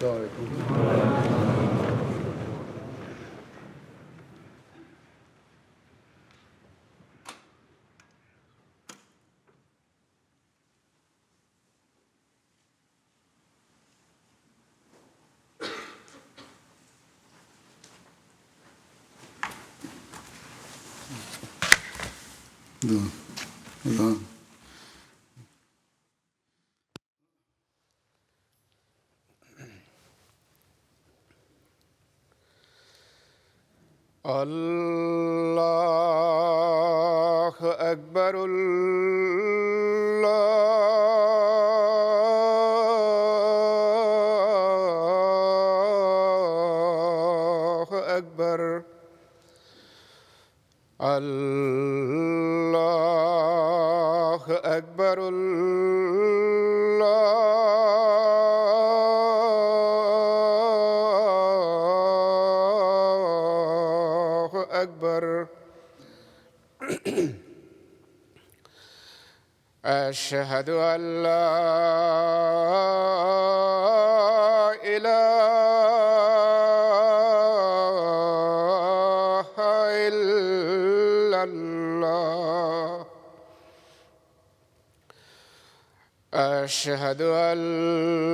السلام عليكم. الله أكبر. الله أكبر. الله أكبر. الله أكبر. أشهد أن لا إله إلا الله. أشهد أن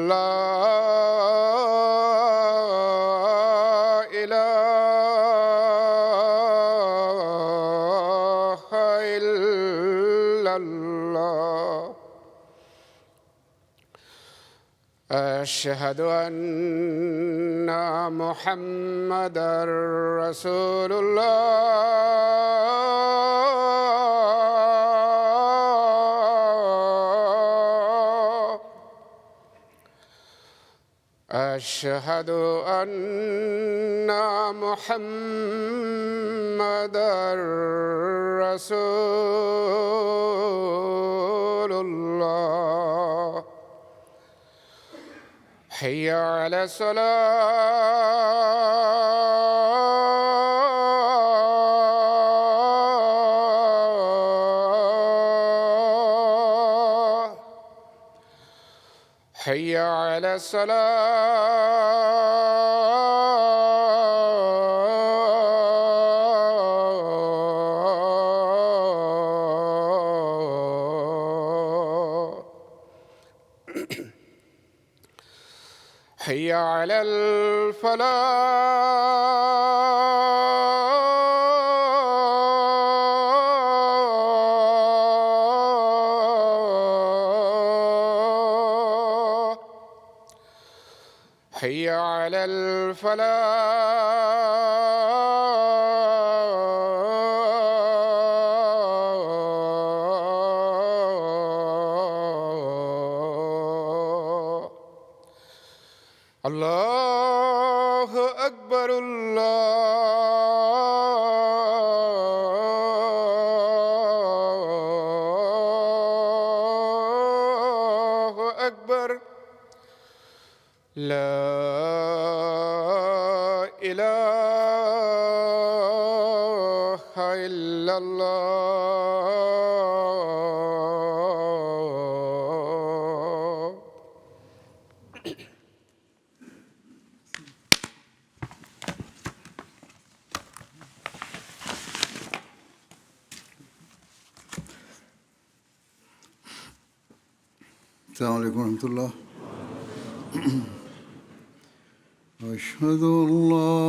لا إله إلا الله. أشهد أن محمدًا رسول الله. أشهد أن محمدًا رسول الله. حي على الصلاة. حي على الصلاة. حي على الفلاح. حي على الفلاح. الله أكبر. الله أكبر. لا إله إلا الله. السلام عليكم ورحمة الله. أشهد أن لا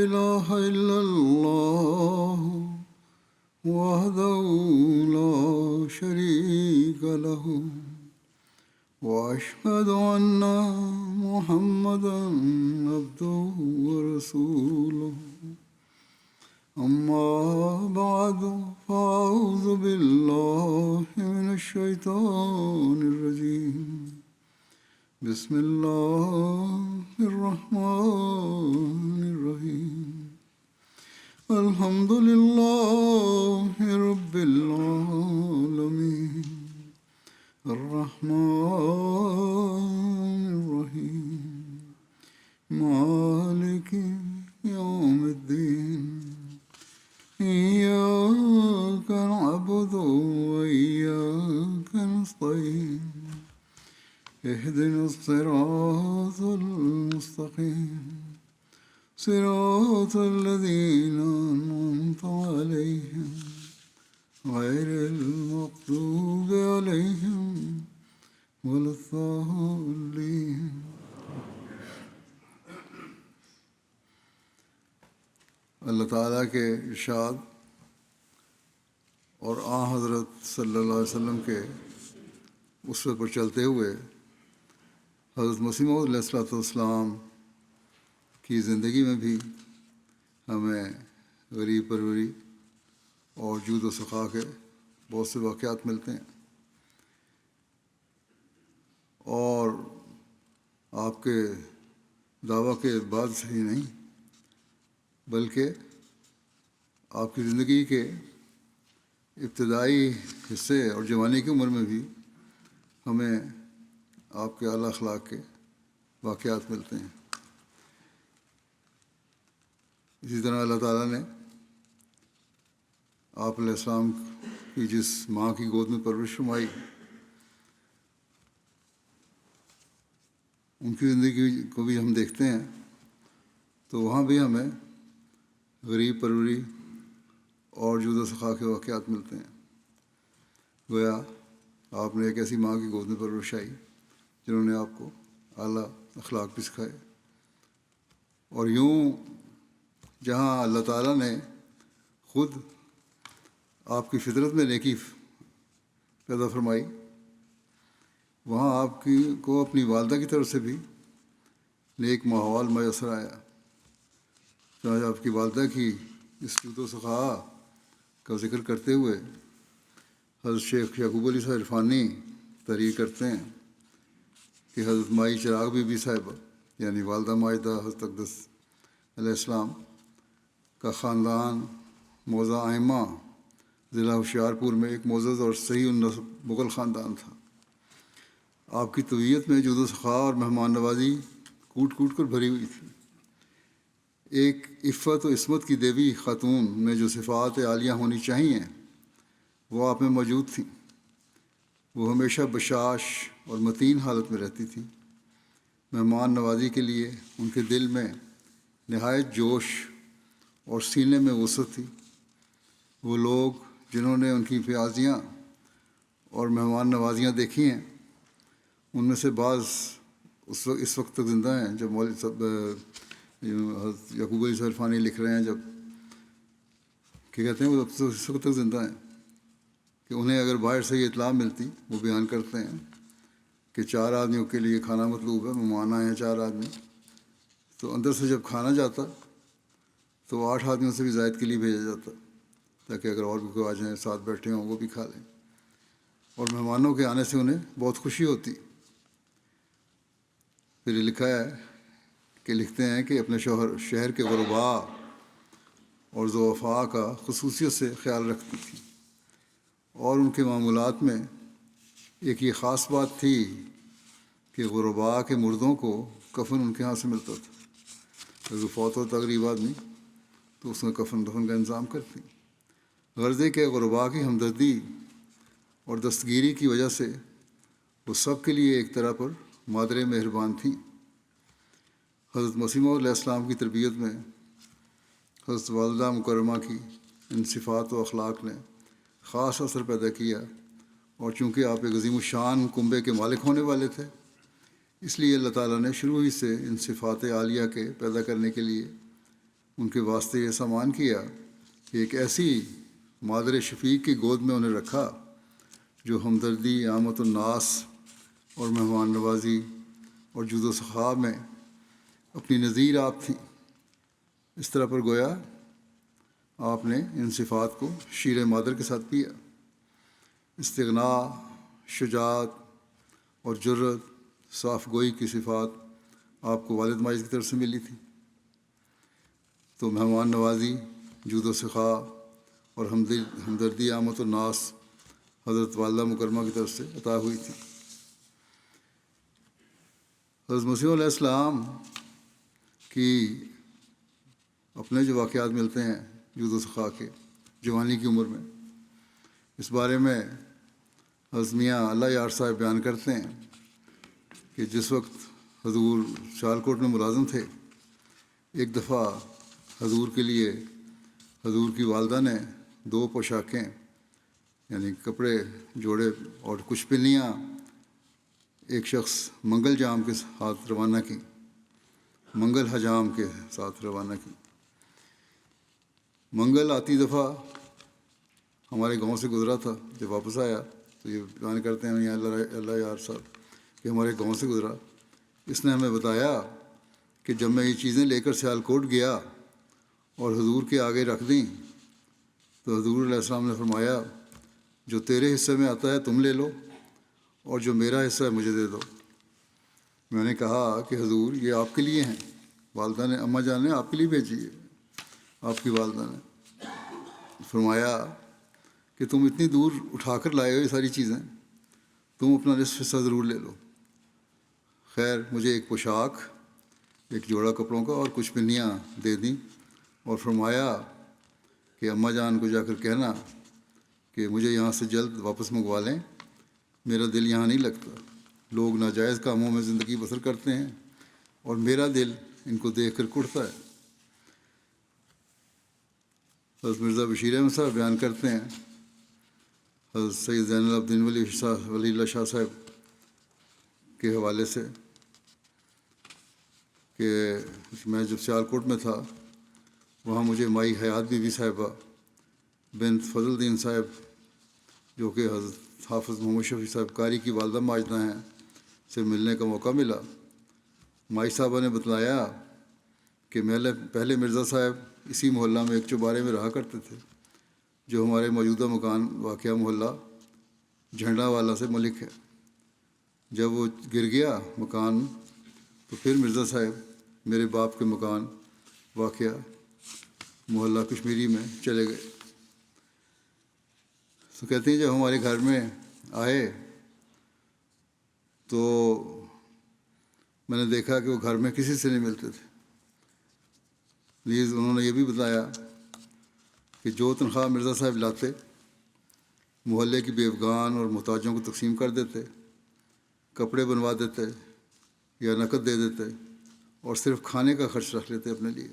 إله إلا الله وحده لا شريك له وأشهد أن محمدًا عبده ورسوله. أما بعد فأعوذ بالله من الشيطان الرجيم. بسم الله الرحمن الرحيم. الحمد لله رب العالمين. الرحمن الرحيم. مالك يوم الدين. إياك نعبد وإياك نستعين. اهدنا الصراط المستقيم صراط الذين أنعمت عليهم غير المغضوب عليهم ولا الضالين. اللہ تعالیٰ کے ارشاد اور آن حضرت صلی اللہ علیہ وسلم کے اسوے پر چلتے ہوئے حضرت مسیح موعود علیہ السلام کی زندگی میں بھی ہمیں غریب پروری اور جود و سخا کے بہت سے واقعات ملتے ہیں، اور آپ کے دعویٰ کے بعد سے ہی نہیں بلکہ آپ کی زندگی کے ابتدائی حصے اور جوانی کی عمر میں بھی ہمیں آپ کے اعلیٰ اخلاق کے واقعات ملتے ہیں۔ اسی طرح اللہ تعالیٰ نے آپ علیہ السلام کی جس ماں کی گود میں پرورش فرمائی، ان کی زندگی کو بھی ہم دیکھتے ہیں تو وہاں بھی ہمیں غریب پروری اور جود و سخا کے واقعات ملتے ہیں۔ گویا آپ نے ایک ایسی ماں کی گود میں پرورش آئی جنہوں نے آپ کو اعلیٰ اخلاق بھی سکھائے، اور یوں جہاں اللہ تعالیٰ نے خود آپ کی فطرت میں نیکی پیدا فرمائی، وہاں آپ کو اپنی والدہ کی طرف سے بھی نیک ماحول میسر آیا۔ چنانچہ آپ کی والدہ کی اس جود و سخا کا ذکر کرتے ہوئے حضرت شیخ یعقوب علی صاحب عرفانی تحریر کرتے ہیں کہ حضرت مائی چراغ بی بی صاحبہ یعنی والدہ ماجدہ حضرت اقدس علیہ السلام کا خاندان موضع ائمہ ضلع ہوشیارپور میں ایک معزز اور صحیح النسب مغل خاندان تھا۔ آپ کی طبیعت میں جود و سخا اور مہمان نوازی کوٹ کوٹ کر بھری ہوئی تھی۔ ایک عفت و عصمت کی دیوی خاتون میں جو صفات عالیہ ہونی چاہیے وہ آپ میں موجود تھیں۔ وہ ہمیشہ بشاش اور متین حالت میں رہتی تھیں۔ مہمان نوازی کے لیے ان کے دل میں نہایت جوش اور سینے میں وسعت تھی۔ وہ لوگ جنہوں نے ان کی پیازیاں اور مہمان نوازیاں دیکھی ہیں ان میں سے بعض اس وقت تک زندہ ہیں جب مولوی صاحب حضرت یعقوب علی صاحب عرفانی لکھ رہے ہیں، جب کیا کہتے ہیں وہ اس وقت تک زندہ ہیں کہ انہیں اگر باہر سے یہ اطلاع ملتی، وہ بیان کرتے ہیں کہ 4 آدمیوں کے لیے کھانا مطلوب ہے، مہمان آئے ہیں 4 آدمی، تو اندر سے جب کھانا جاتا تو 8 آدمیوں سے بھی زائد کے لیے بھیجا جاتا تاکہ اگر اور بھی کوئی آ جائیں ساتھ بیٹھے ہوں وہ بھی کھا لیں، اور مہمانوں کے آنے سے انہیں بہت خوشی ہوتی۔ پھر یہ لکھا ہے کہ لکھتے ہیں کہ اپنے شہر کے غرباء اور ضعفاء کا خصوصیت سے خیال رکھتی تھی، اور ان کے معمولات میں ایک یہ خاص بات تھی کہ غرباء کے مردوں کو کفن ان کے ہاں سے ملتا تھا۔ اگر فوت ہوتا غریب آدمی تو اس میں کفن دفن کا انتظام کرتی۔ غرضے کے غرباء کی ہمدردی اور دستگیری کی وجہ سے وہ سب کے لیے ایک طرح پر مادر مہربان تھیں۔ حضرت مسیح موعود علیہ السلام کی تربیت میں حضرت والدہ مکرمہ کی ان صفات و اخلاق نے خاص اثر پیدا کیا، اور چونکہ آپ ایک عظیم الشان کنبے کے مالک ہونے والے تھے اس لیے اللہ تعالیٰ نے شروع ہی سے ان صفات عالیہ کے پیدا کرنے کے لیے ان کے واسطے یہ سامان کیا کہ ایک ایسی مادر شفیق کی گود میں انہیں رکھا جو ہمدردی، عامت الناس اور مہمان نوازی اور جود و سخا میں اپنی نظیر آپ تھیں۔ اس طرح پر گویا آپ نے ان صفات کو شیر مادر کے ساتھ پیا۔ استغنا، شجاعت اور جرت، صاف گوئی کی صفات آپ کو والد ماجد کی طرف سے ملی تھی، تو مہمان نوازی، جود و سخا اور ہمدردی، عامت الناس حضرت والدہ مکرمہ کی طرف سے عطا ہوئی تھی۔ حضرت مسیح علیہ السلام کی اپنے جو واقعات ملتے ہیں جود و سخا کے جوانی کی عمر میں، اس بارے میں حضرت میاں اللہ یار صاحب بیان کرتے ہیں کہ جس وقت حضور سیالکوٹ میں ملازم تھے. ایک دفعہ حضور کے لیے حضور کی والدہ نے 2 پوشاکیں یعنی کپڑے جوڑے اور کچھ پنیاں ایک شخص منگل جام کے ساتھ روانہ کی، منگل حجام کے ساتھ روانہ کی. منگل آتی دفعہ ہمارے گاؤں سے گزرا تھا. جب واپس آیا تو یہ بیان کرتے ہیں یہاں اللہ یار صاحب کہ ہمارے گاؤں سے گزرا. اس نے ہمیں بتایا کہ جب میں یہ چیزیں لے کر سیالکوٹ گیا اور حضور کے آگے رکھ دیں تو حضور علیہ السلام نے فرمایا جو تیرے حصے میں آتا ہے تم لے لو اور جو میرا حصہ ہے مجھے دے دو. میں نے کہا کہ حضور یہ آپ کے لیے ہیں. والدہ نے اماں جان نے آپ کے لیے بھیجی ہے. آپ کی والدہ نے فرمایا کہ تم اتنی دور اٹھا کر لائے ہو یہ ساری چیزیں، تم اپنا نصف حصہ ضرور لے لو. خیر مجھے ایک پوشاک، ایک جوڑا کپڑوں کا اور کچھ پنیاں دے دیں اور فرمایا کہ اماں جان کو جا کر کہنا کہ مجھے یہاں سے جلد واپس منگوا لیں، میرا دل یہاں نہیں لگتا. لوگ ناجائز کاموں میں زندگی بسر کرتے ہیں اور میرا دل ان کو دیکھ کر کڑتا ہے. حضرت مرزا بشیر احمد صاحب بیان کرتے ہیں حضرت سید زین العابدین ولی اللہ شاہ صاحب کے حوالے سے کہ میں جب سیالکوٹ میں تھا وہاں مجھے مائی حیات بی بی صاحبہ بنت فضل الدین صاحب جو کہ حضرت حافظ محمد شفیع صاحب قاری کی والدہ ماجدہ ہیں سے ملنے کا موقع ملا. مائی صاحبہ نے بتلایا کہ پہلے مرزا صاحب اسی محلہ میں ایک چوبارے میں رہا کرتے تھے جو ہمارے موجودہ مکان واقعہ محلہ جھنڈا والا سے ملک ہے. جب وہ گر گیا مکان تو پھر مرزا صاحب میرے باپ کے مکان واقعہ محلہ کشمیری میں چلے گئے. تو کہتے ہیں جب ہمارے گھر میں آئے تو میں نے دیکھا کہ وہ گھر میں کسی سے نہیں ملتے تھے. پلیز انہوں نے یہ بھی بتایا کہ جو تنخواہ مرزا صاحب لاتے محلے کی بے افغان اور محتاجوں کو تقسیم کر دیتے، کپڑے بنوا دیتے یا نقد دے دیتے اور صرف کھانے کا خرچ رکھ لیتے اپنے لیے.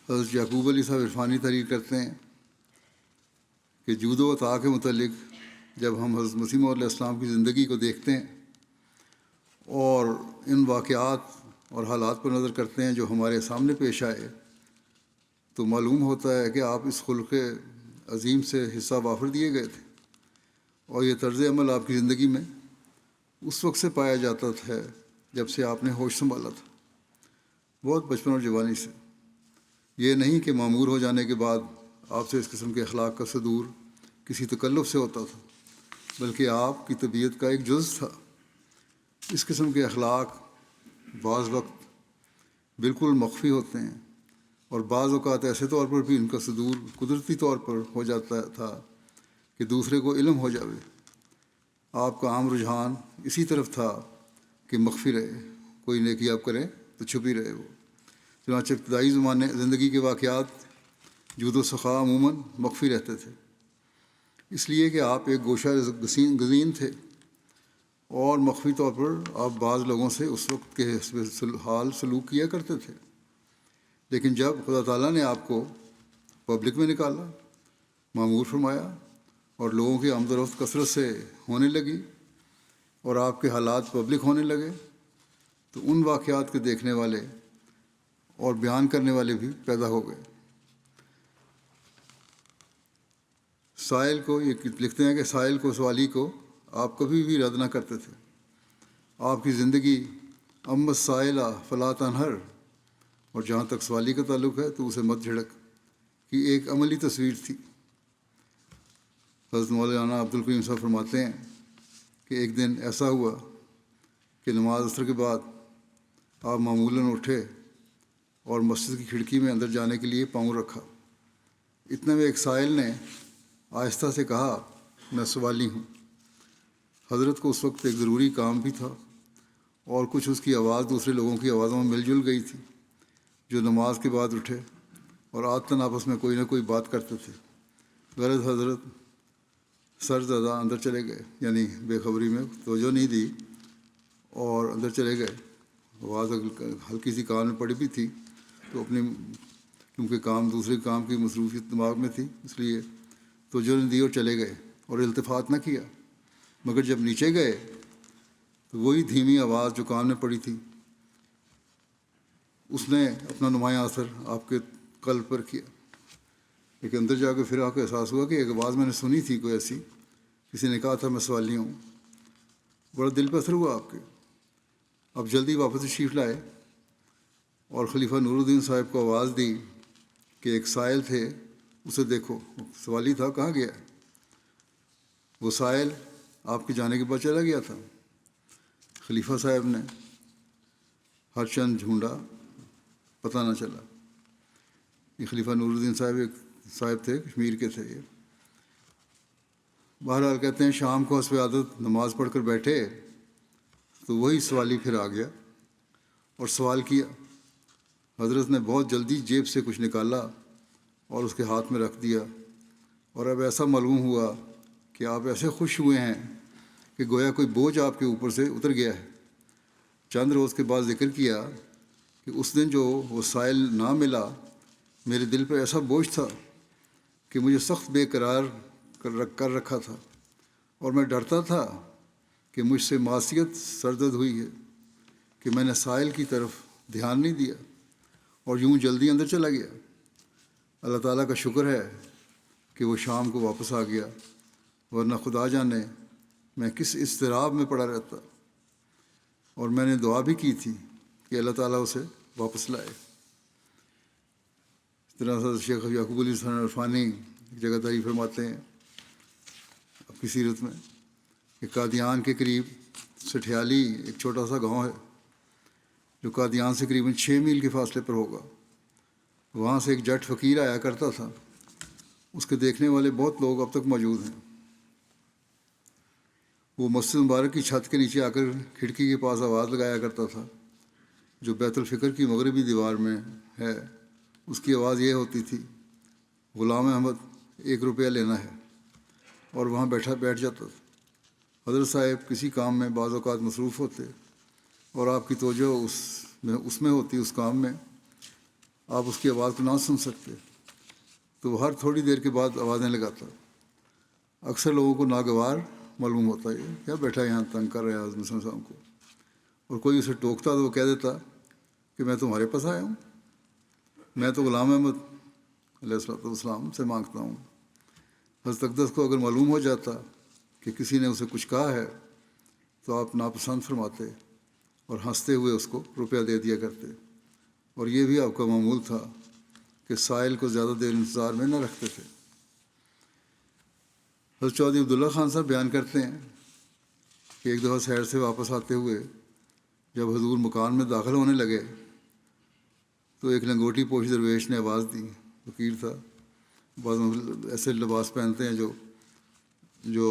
حضرت یعقوب علی صاحب عرفانی تحریر کرتے ہیں کہ جود و عطا کے متعلق جب ہم حضرت مسیح موعود علیہ السلام کی زندگی کو دیکھتے ہیں اور ان واقعات اور حالات پر نظر کرتے ہیں جو ہمارے سامنے پیش آئے تو معلوم ہوتا ہے کہ آپ اس خلق عظیم سے حصہ وافر دیے گئے تھے اور یہ طرز عمل آپ کی زندگی میں اس وقت سے پایا جاتا تھا جب سے آپ نے ہوش سنبھالا تھا، بہت بچپن اور جوانی سے. یہ نہیں کہ معمور ہو جانے کے بعد آپ سے اس قسم کے اخلاق کا صدور کسی تکلف سے ہوتا تھا، بلکہ آپ کی طبیعت کا ایک جز تھا. اس قسم کے اخلاق بعض وقت بالکل مخفی ہوتے ہیں اور بعض اوقات ایسے طور پر بھی ان کا صدور قدرتی طور پر ہو جاتا تھا کہ دوسرے کو علم ہو جاوے. آپ کا عام رجحان اسی طرف تھا کہ مخفی رہے، کوئی نیکی آپ کریں تو چھپی رہے وہ. چنانچہ ابتدائی زندگی کے واقعات جود و سخا عموماً مخفی رہتے تھے، اس لیے کہ آپ ایک گوشہ گزین تھے اور مخفی طور پر آپ بعض لوگوں سے اس وقت کے حسب حال سلوک کیا کرتے تھے. لیکن جب خدا تعالیٰ نے آپ کو پبلک میں نکالا، معمور فرمایا اور لوگوں کی آمد و رفت کثرت سے ہونے لگی اور آپ کے حالات پبلک ہونے لگے تو ان واقعات کے دیکھنے والے اور بیان کرنے والے بھی پیدا ہو گئے. سائل کو یہ لکھتے ہیں کہ سائل کو سوالی کو آپ کبھی بھی رد نہ کرتے تھے. آپ کی زندگی امت سائلہ فلا تنہر، اور جہاں تک سوالی کا تعلق ہے تو اسے مت جھڑک کی ایک عملی تصویر تھی. حضرت مولانا عبد القیوم صاحب فرماتے ہیں کہ ایک دن ایسا ہوا کہ نماز عصر کے بعد آپ معمولاً اٹھے اور مسجد کی کھڑکی میں اندر جانے کے لیے پاؤں رکھا. اتنے میں ایک سائل نے آہستہ سے کہا میں سوالی ہوں. حضرت کو اس وقت ایک ضروری کام بھی تھا اور کچھ اس کی آواز دوسرے لوگوں کی آوازوں میں مل جل گئی تھی جو نماز کے بعد اٹھے اور عادتاً آپس میں کوئی نہ کوئی بات کرتے تھے. غرض حضرت سر زدہ اندر چلے گئے، یعنی بے خبری میں توجہ نہیں دی اور اندر چلے گئے. آواز ہلکی سی کان میں پڑی بھی تھی تو اپنی، کیونکہ دوسرے کام کی مصروفیت دماغ میں تھی، اس لیے توجہ نہیں دی اور چلے گئے اور التفات نہ کیا. مگر جب نیچے گئے تو وہی دھیمی آواز جو کان میں پڑی تھی اس نے اپنا نمایاں اثر آپ کے قلب پر کیا. لیکن اندر جا کے پھر آپ کو احساس ہوا کہ ایک آواز میں نے سنی تھی کوئی ایسی، کسی نے کہا تھا میں سوالی ہوں. بڑا دل پہ اثر ہوا آپ کے. اب جلدی واپس تشریف لائے اور خلیفہ نور الدین صاحب کو آواز دی کہ ایک سائل تھے، اسے دیکھو. سوالی تھا، کہاں گیا؟ وہ سائل آپ کے جانے کے بعد چلا گیا تھا. خلیفہ صاحب نے ہر چند ڈھونڈا، پتہ نہ چلا. یہ خلیفہ نور الدین صاحب تھے، کشمیر کے تھے یہ. بہرحال کہتے ہیں شام کو حسب عادت نماز پڑھ کر بیٹھے تو وہی سوالی پھر آ گیا اور سوال کیا. حضرت نے بہت جلدی جیب سے کچھ نکالا اور اس کے ہاتھ میں رکھ دیا، اور اب ایسا معلوم ہوا کہ آپ ایسے خوش ہوئے ہیں کہ گویا کوئی بوجھ آپ کے اوپر سے اتر گیا ہے. چند روز کے بعد ذکر کیا کہ اس دن جو وہ سائل نہ ملا، میرے دل پہ ایسا بوجھ تھا کہ مجھے سخت بے قرار کر رکھا تھا، اور میں ڈرتا تھا کہ مجھ سے معصیت سرزد ہوئی ہے کہ میں نے سائل کی طرف دھیان نہیں دیا اور یوں جلدی اندر چلا گیا. اللہ تعالیٰ کا شکر ہے کہ وہ شام کو واپس آ گیا، ورنہ خدا جانے میں کس اضطراب میں پڑا رہتا. اور میں نے دعا بھی کی تھی کہ اللہ تعالیٰ اسے واپس لائے. اس طرح سے شیخ یعقوب علی عرفانی ایک جگہ تعریف فرماتے ہیں اپنی سیرت میں کہ قادیان کے قریب سٹھیالی ایک چھوٹا سا گاؤں ہے جو قادیان سے قریباً 6 میل کے فاصلے پر ہوگا. وہاں سے ایک جٹ فقیر آیا کرتا تھا، اس کے دیکھنے والے بہت لوگ اب تک موجود ہیں. وہ مسجد مبارک کی چھت کے نیچے آ کر کھڑکی کے پاس آواز لگایا کرتا تھا جو بیت الفکر کی مغربی دیوار میں ہے. اس کی آواز یہ ہوتی تھی، غلام احمد 1 روپیہ لینا ہے، اور وہاں بیٹھ جاتا تھا. حضرت صاحب کسی کام میں بعض اوقات مصروف ہوتے اور آپ کی توجہ اس میں ہوتی، اس کام میں آپ اس کی آواز کو نہ سن سکتے تو وہ ہر تھوڑی دیر کے بعد آوازیں لگاتا. اکثر لوگوں کو ناگوار معلوم ہوتا ہے کیا بیٹھا یہاں تنگ کر رہا ہے آدمی صاحب کو، اور کوئی اسے ٹوکتا تو وہ کہہ دیتا کہ میں تمہارے پاس آیا ہوں، میں تو غلام احمد علیہ السلام سے مانگتا ہوں. حضرت اقدس کو اگر معلوم ہو جاتا کہ کسی نے اسے کچھ کہا ہے تو آپ ناپسند فرماتے اور ہنستے ہوئے اس کو روپیہ دے دیا کرتے. اور یہ بھی آپ کا معمول تھا کہ سائل کو زیادہ دیر انتظار میں نہ رکھتے تھے. حضرت چودھری عبداللہ خان صاحب بیان کرتے ہیں کہ ایک دفعہ سیر سے واپس آتے ہوئے جب حضور مکان میں داخل ہونے لگے تو ایک لنگوٹی پوش درویش نے آواز دی. فقیر تھا، بعض ایسے لباس پہنتے ہیں جو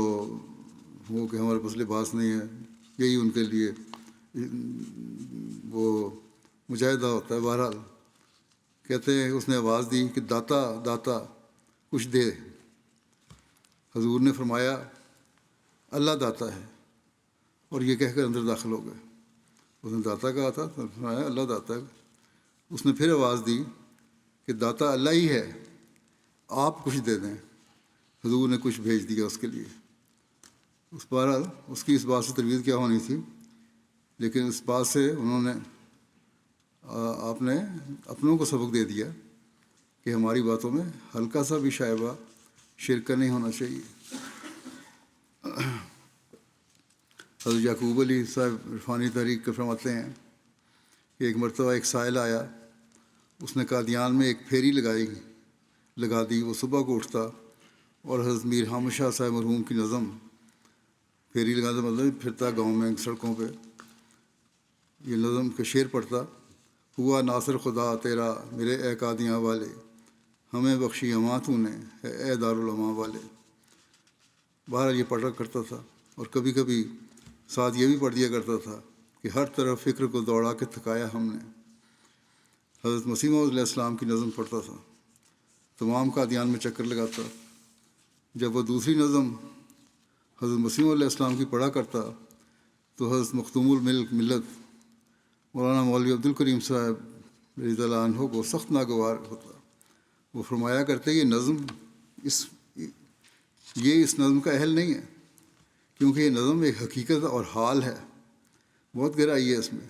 وہ کہ ہمارے پاس لباس نہیں ہے، یہی ان کے لیے وہ مجاہدہ ہوتا ہے. بہرحال کہتے ہیں اس نے آواز دی کہ داتا داتا کچھ دے. حضور نے فرمایا اللہ داتا ہے، اور یہ کہہ کر اندر داخل ہو گئے. اس نے داتا کہا تھا تو فرمایا اللہ داتا ہے. اس نے پھر آواز دی کہ داتا اللہ ہی ہے، آپ کچھ دے دیں. حضور نے کچھ بھیج دیا اس کے لیے. بہرحال اس کی اس بات سے تربیت کیا ہونی تھی، لیکن اس بات سے انہوں نے آپ نے اپنوں کو سبق دے دیا کہ ہماری باتوں میں ہلکا سا بھی شائبہ شرک نہیں ہونا چاہیے. حضرت یعقوب علی صاحب عرفانی تحریک کے فرماتے ہیں کہ ایک مرتبہ ایک سائل آیا، اس نے قادیان میں ایک پھیری لگا دی. وہ صبح کو اٹھتا اور حضرت میر حامد شاہ صاحب مرحوم کی نظم، پھیری لگانے کا مطلب پھرتا گاؤں میں سڑکوں پہ، یہ نظم کا شعر پڑھتا، ہوا ناصر خدا تیرا میرے اے قادیاں والے، ہمیں بخشی اماں تو نے اے دارالعلماء والے. بہرحال یہ پڑھا کرتا تھا، اور کبھی کبھی ساتھ یہ بھی پڑھ دیا کرتا تھا کہ ہر طرف فکر کو دوڑا کے تھکایا ہم نے. حضرت مسیح موعود علیہ السلام کی نظم پڑھتا تھا، تمام قادیان میں چکر لگاتا. جب وہ دوسری نظم حضرت مسیح علیہ السلام کی پڑھا کرتا تو حضرت مختوم الملت مولانا مولوی عبد الکریم صاحب رضی اللہ عنہ کو سخت ناگوار ہوتا۔ وہ فرمایا کرتے یہ نظم اس نظم کا اہل نہیں ہے، کیونکہ یہ نظم ایک حقیقت اور حال ہے، بہت گہرائی ہے اس میں،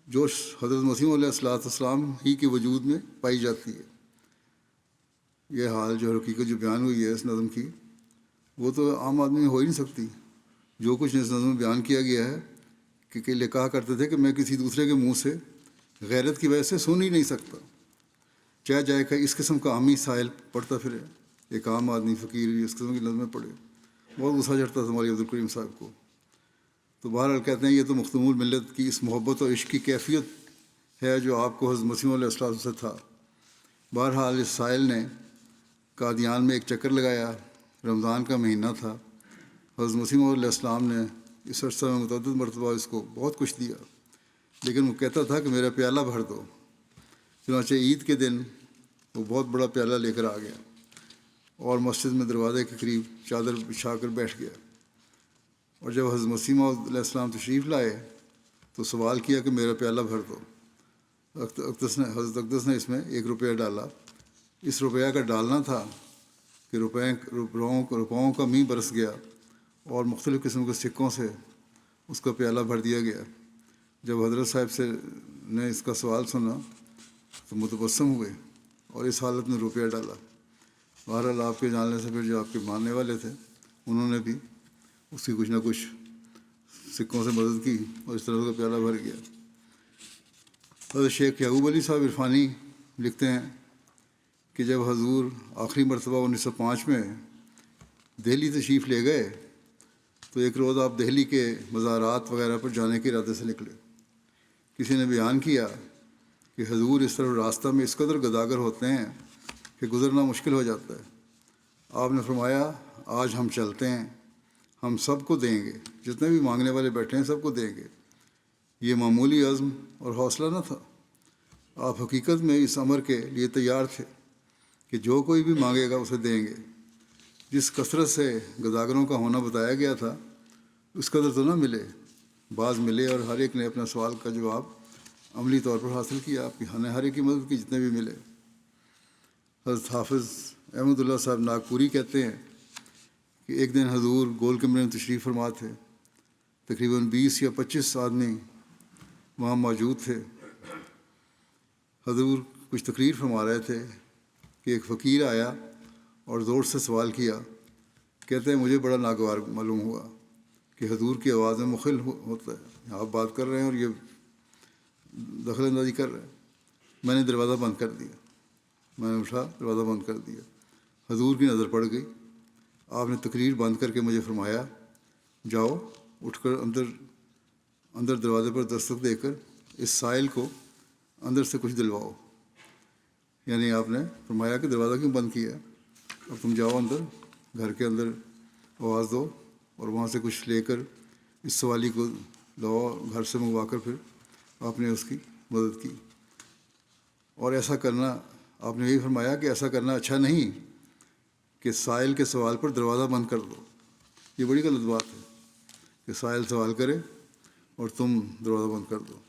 جو حضرت مسیح علیہ السلام ہی کے وجود میں پائی جاتی ہے۔ یہ حال جو حقیقت جو بیان ہوئی ہے اس نظم کی، وہ تو عام آدمی میں ہو ہی نہیں سکتی۔ جو کچھ اس نظم میں بیان کیا گیا ہے کہ کہا کرتے تھے کہ میں کسی دوسرے کے منہ سے غیرت کی وجہ سے سن ہی نہیں سکتا، چاہے جائے کہ اس قسم کا عامی سائل پڑھتا پھرے، ایک عام آدمی فقیر اس قسم کی نظمیں پڑھے، بہت غصہ چڑھتا تھا مولوی عبدالکریم صاحب کو۔ تو بہرحال کہتے ہیں یہ تو مختوم الملت کی اس محبت اور عشق کی کیفیت ہے جو آپ کو حضرت مسیح علیہ السلام سے تھا۔ بہرحال اس سائل نے قادیان میں ایک چکر لگایا، رمضان کا مہینہ تھا، حضرت مسیح علیہ السلام نے اس عرصہ میں متعدد مرتبہ اس کو بہت کچھ دیا، لیکن وہ کہتا تھا کہ میرا پیالہ بھر دو۔ چنانچہ عید کے دن وہ بہت بڑا پیالہ لے کر آ گیا اور مسجد میں دروازے کے قریب چادر بچھا کر بیٹھ گیا، اور جب حضرت مسیح علیہ السلام تشریف لائے تو سوال کیا کہ میرا پیالہ بھر دو۔ حضرت اقدس نے اس میں 1 روپیہ ڈالا۔ اس روپیہ کا ڈالنا تھا کہ روپاؤں کا مینہ برس گیا اور مختلف قسم کے سکوں سے اس کا پیالہ بھر دیا گیا۔ جب حضرت صاحب نے اس کا سوال سنا تو متبسم ہوئے اور اس حالت میں روپیہ ڈالا۔ بہرحال آپ کے جاننے سے پھر جو آپ کے ماننے والے تھے انہوں نے بھی اس کی کچھ نہ کچھ سکوں سے مدد کی اور اس طرح اس کا پیالہ بھر گیا۔ حضرت شیخ یعقوب علی صاحب عرفانی لکھتے ہیں کہ جب حضور آخری مرتبہ 1905 میں دہلی تشریف لے گئے تو ایک روز آپ دہلی کے مزارات وغیرہ پر جانے کے ارادے سے نکلے۔ کسی نے بیان کیا کہ حضور اس طرف راستہ میں اس قدر گداگر ہوتے ہیں کہ گزرنا مشکل ہو جاتا ہے۔ آپ نے فرمایا آج ہم چلتے ہیں، ہم سب کو دیں گے، جتنے بھی مانگنے والے بیٹھے ہیں سب کو دیں گے۔ یہ معمولی عزم اور حوصلہ نہ تھا، آپ حقیقت میں اس امر کے لیے تیار تھے کہ جو کوئی بھی مانگے گا اسے دیں گے۔ جس کثرت سے گداگروں کا ہونا بتایا گیا تھا اس قدر تو نہ ملے، بعض ملے اور ہر ایک نے اپنا سوال کا جواب عملی طور پر حاصل کیا، آپ نے ہر ایک کی مدد کی جتنے بھی ملے۔ حضرت حافظ احمد اللہ صاحب ناگپوری کہتے ہیں کہ ایک دن حضور گول کمرے میں تشریف فرما تھے، تقریباً 20 یا 25 آدمی وہاں موجود تھے۔ حضور کچھ تقریر فرما رہے تھے کہ ایک فقیر آیا اور زور سے سوال کیا، کہتے ہیں مجھے بڑا ناگوار معلوم ہوا کہ حضور کی آواز میں مخل ہوتا ہے، آپ بات کر رہے ہیں اور یہ دخل اندازی کر رہے ہیں۔ میں نے دروازہ بند کر دیا، میں نے اٹھا دروازہ بند کر دیا۔ حضور کی نظر پڑ گئی، آپ نے تقریر بند کر کے مجھے فرمایا جاؤ اٹھ کر اندر دروازے پر دستک دے کر اس سائل کو اندر سے کچھ دلواؤ۔ یعنی آپ نے فرمایا کہ دروازہ کیوں بند کیا، اب تم جاؤ اندر، گھر کے اندر آواز دو اور وہاں سے کچھ لے کر اس سوالی کو لاؤ، گھر سے منگوا کر پھر آپ نے اس کی مدد کی۔ اور ایسا کرنا، آپ نے یہی فرمایا کہ ایسا کرنا اچھا نہیں کہ سائل کے سوال پر دروازہ بند کر دو، یہ بڑی غلط بات ہے کہ سائل سوال کرے اور تم دروازہ بند کر دو۔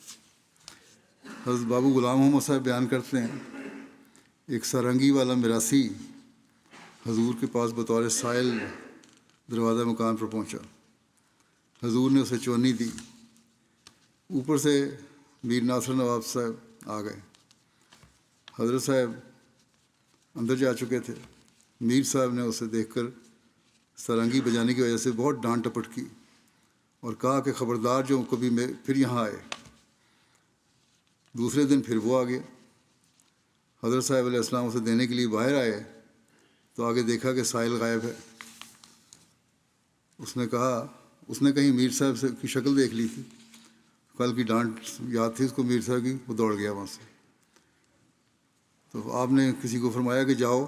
حضرت بابو غلام محمد صاحب بیان کرتے ہیں ایک سارنگی والا میراثی حضور کے پاس بطور سائل دروازہ مکان پر پہنچا۔ حضور نے اسے چونی دی، اوپر سے میر ناصر نواب صاحب آ گئے۔ حضرت صاحب اندر جا چکے تھے، میر صاحب نے اسے دیکھ کر سارنگی بجانے کی وجہ سے بہت ڈانٹ ٹپٹ کی اور کہا کہ خبردار جو کبھی پھر یہاں آئے۔ دوسرے دن پھر وہ آ گیا۔ حضرت صاحب علیہ السلام اسے دینے کے لیے باہر آئے تو آگے دیکھا کہ سائل غائب ہے۔ اس نے کہیں میر صاحب سے کی شکل دیکھ لی تھی، کل کی ڈانٹ یاد تھی اس کو میر صاحب کی، وہ دوڑ گیا وہاں سے۔ تو آپ نے کسی کو فرمایا کہ جاؤ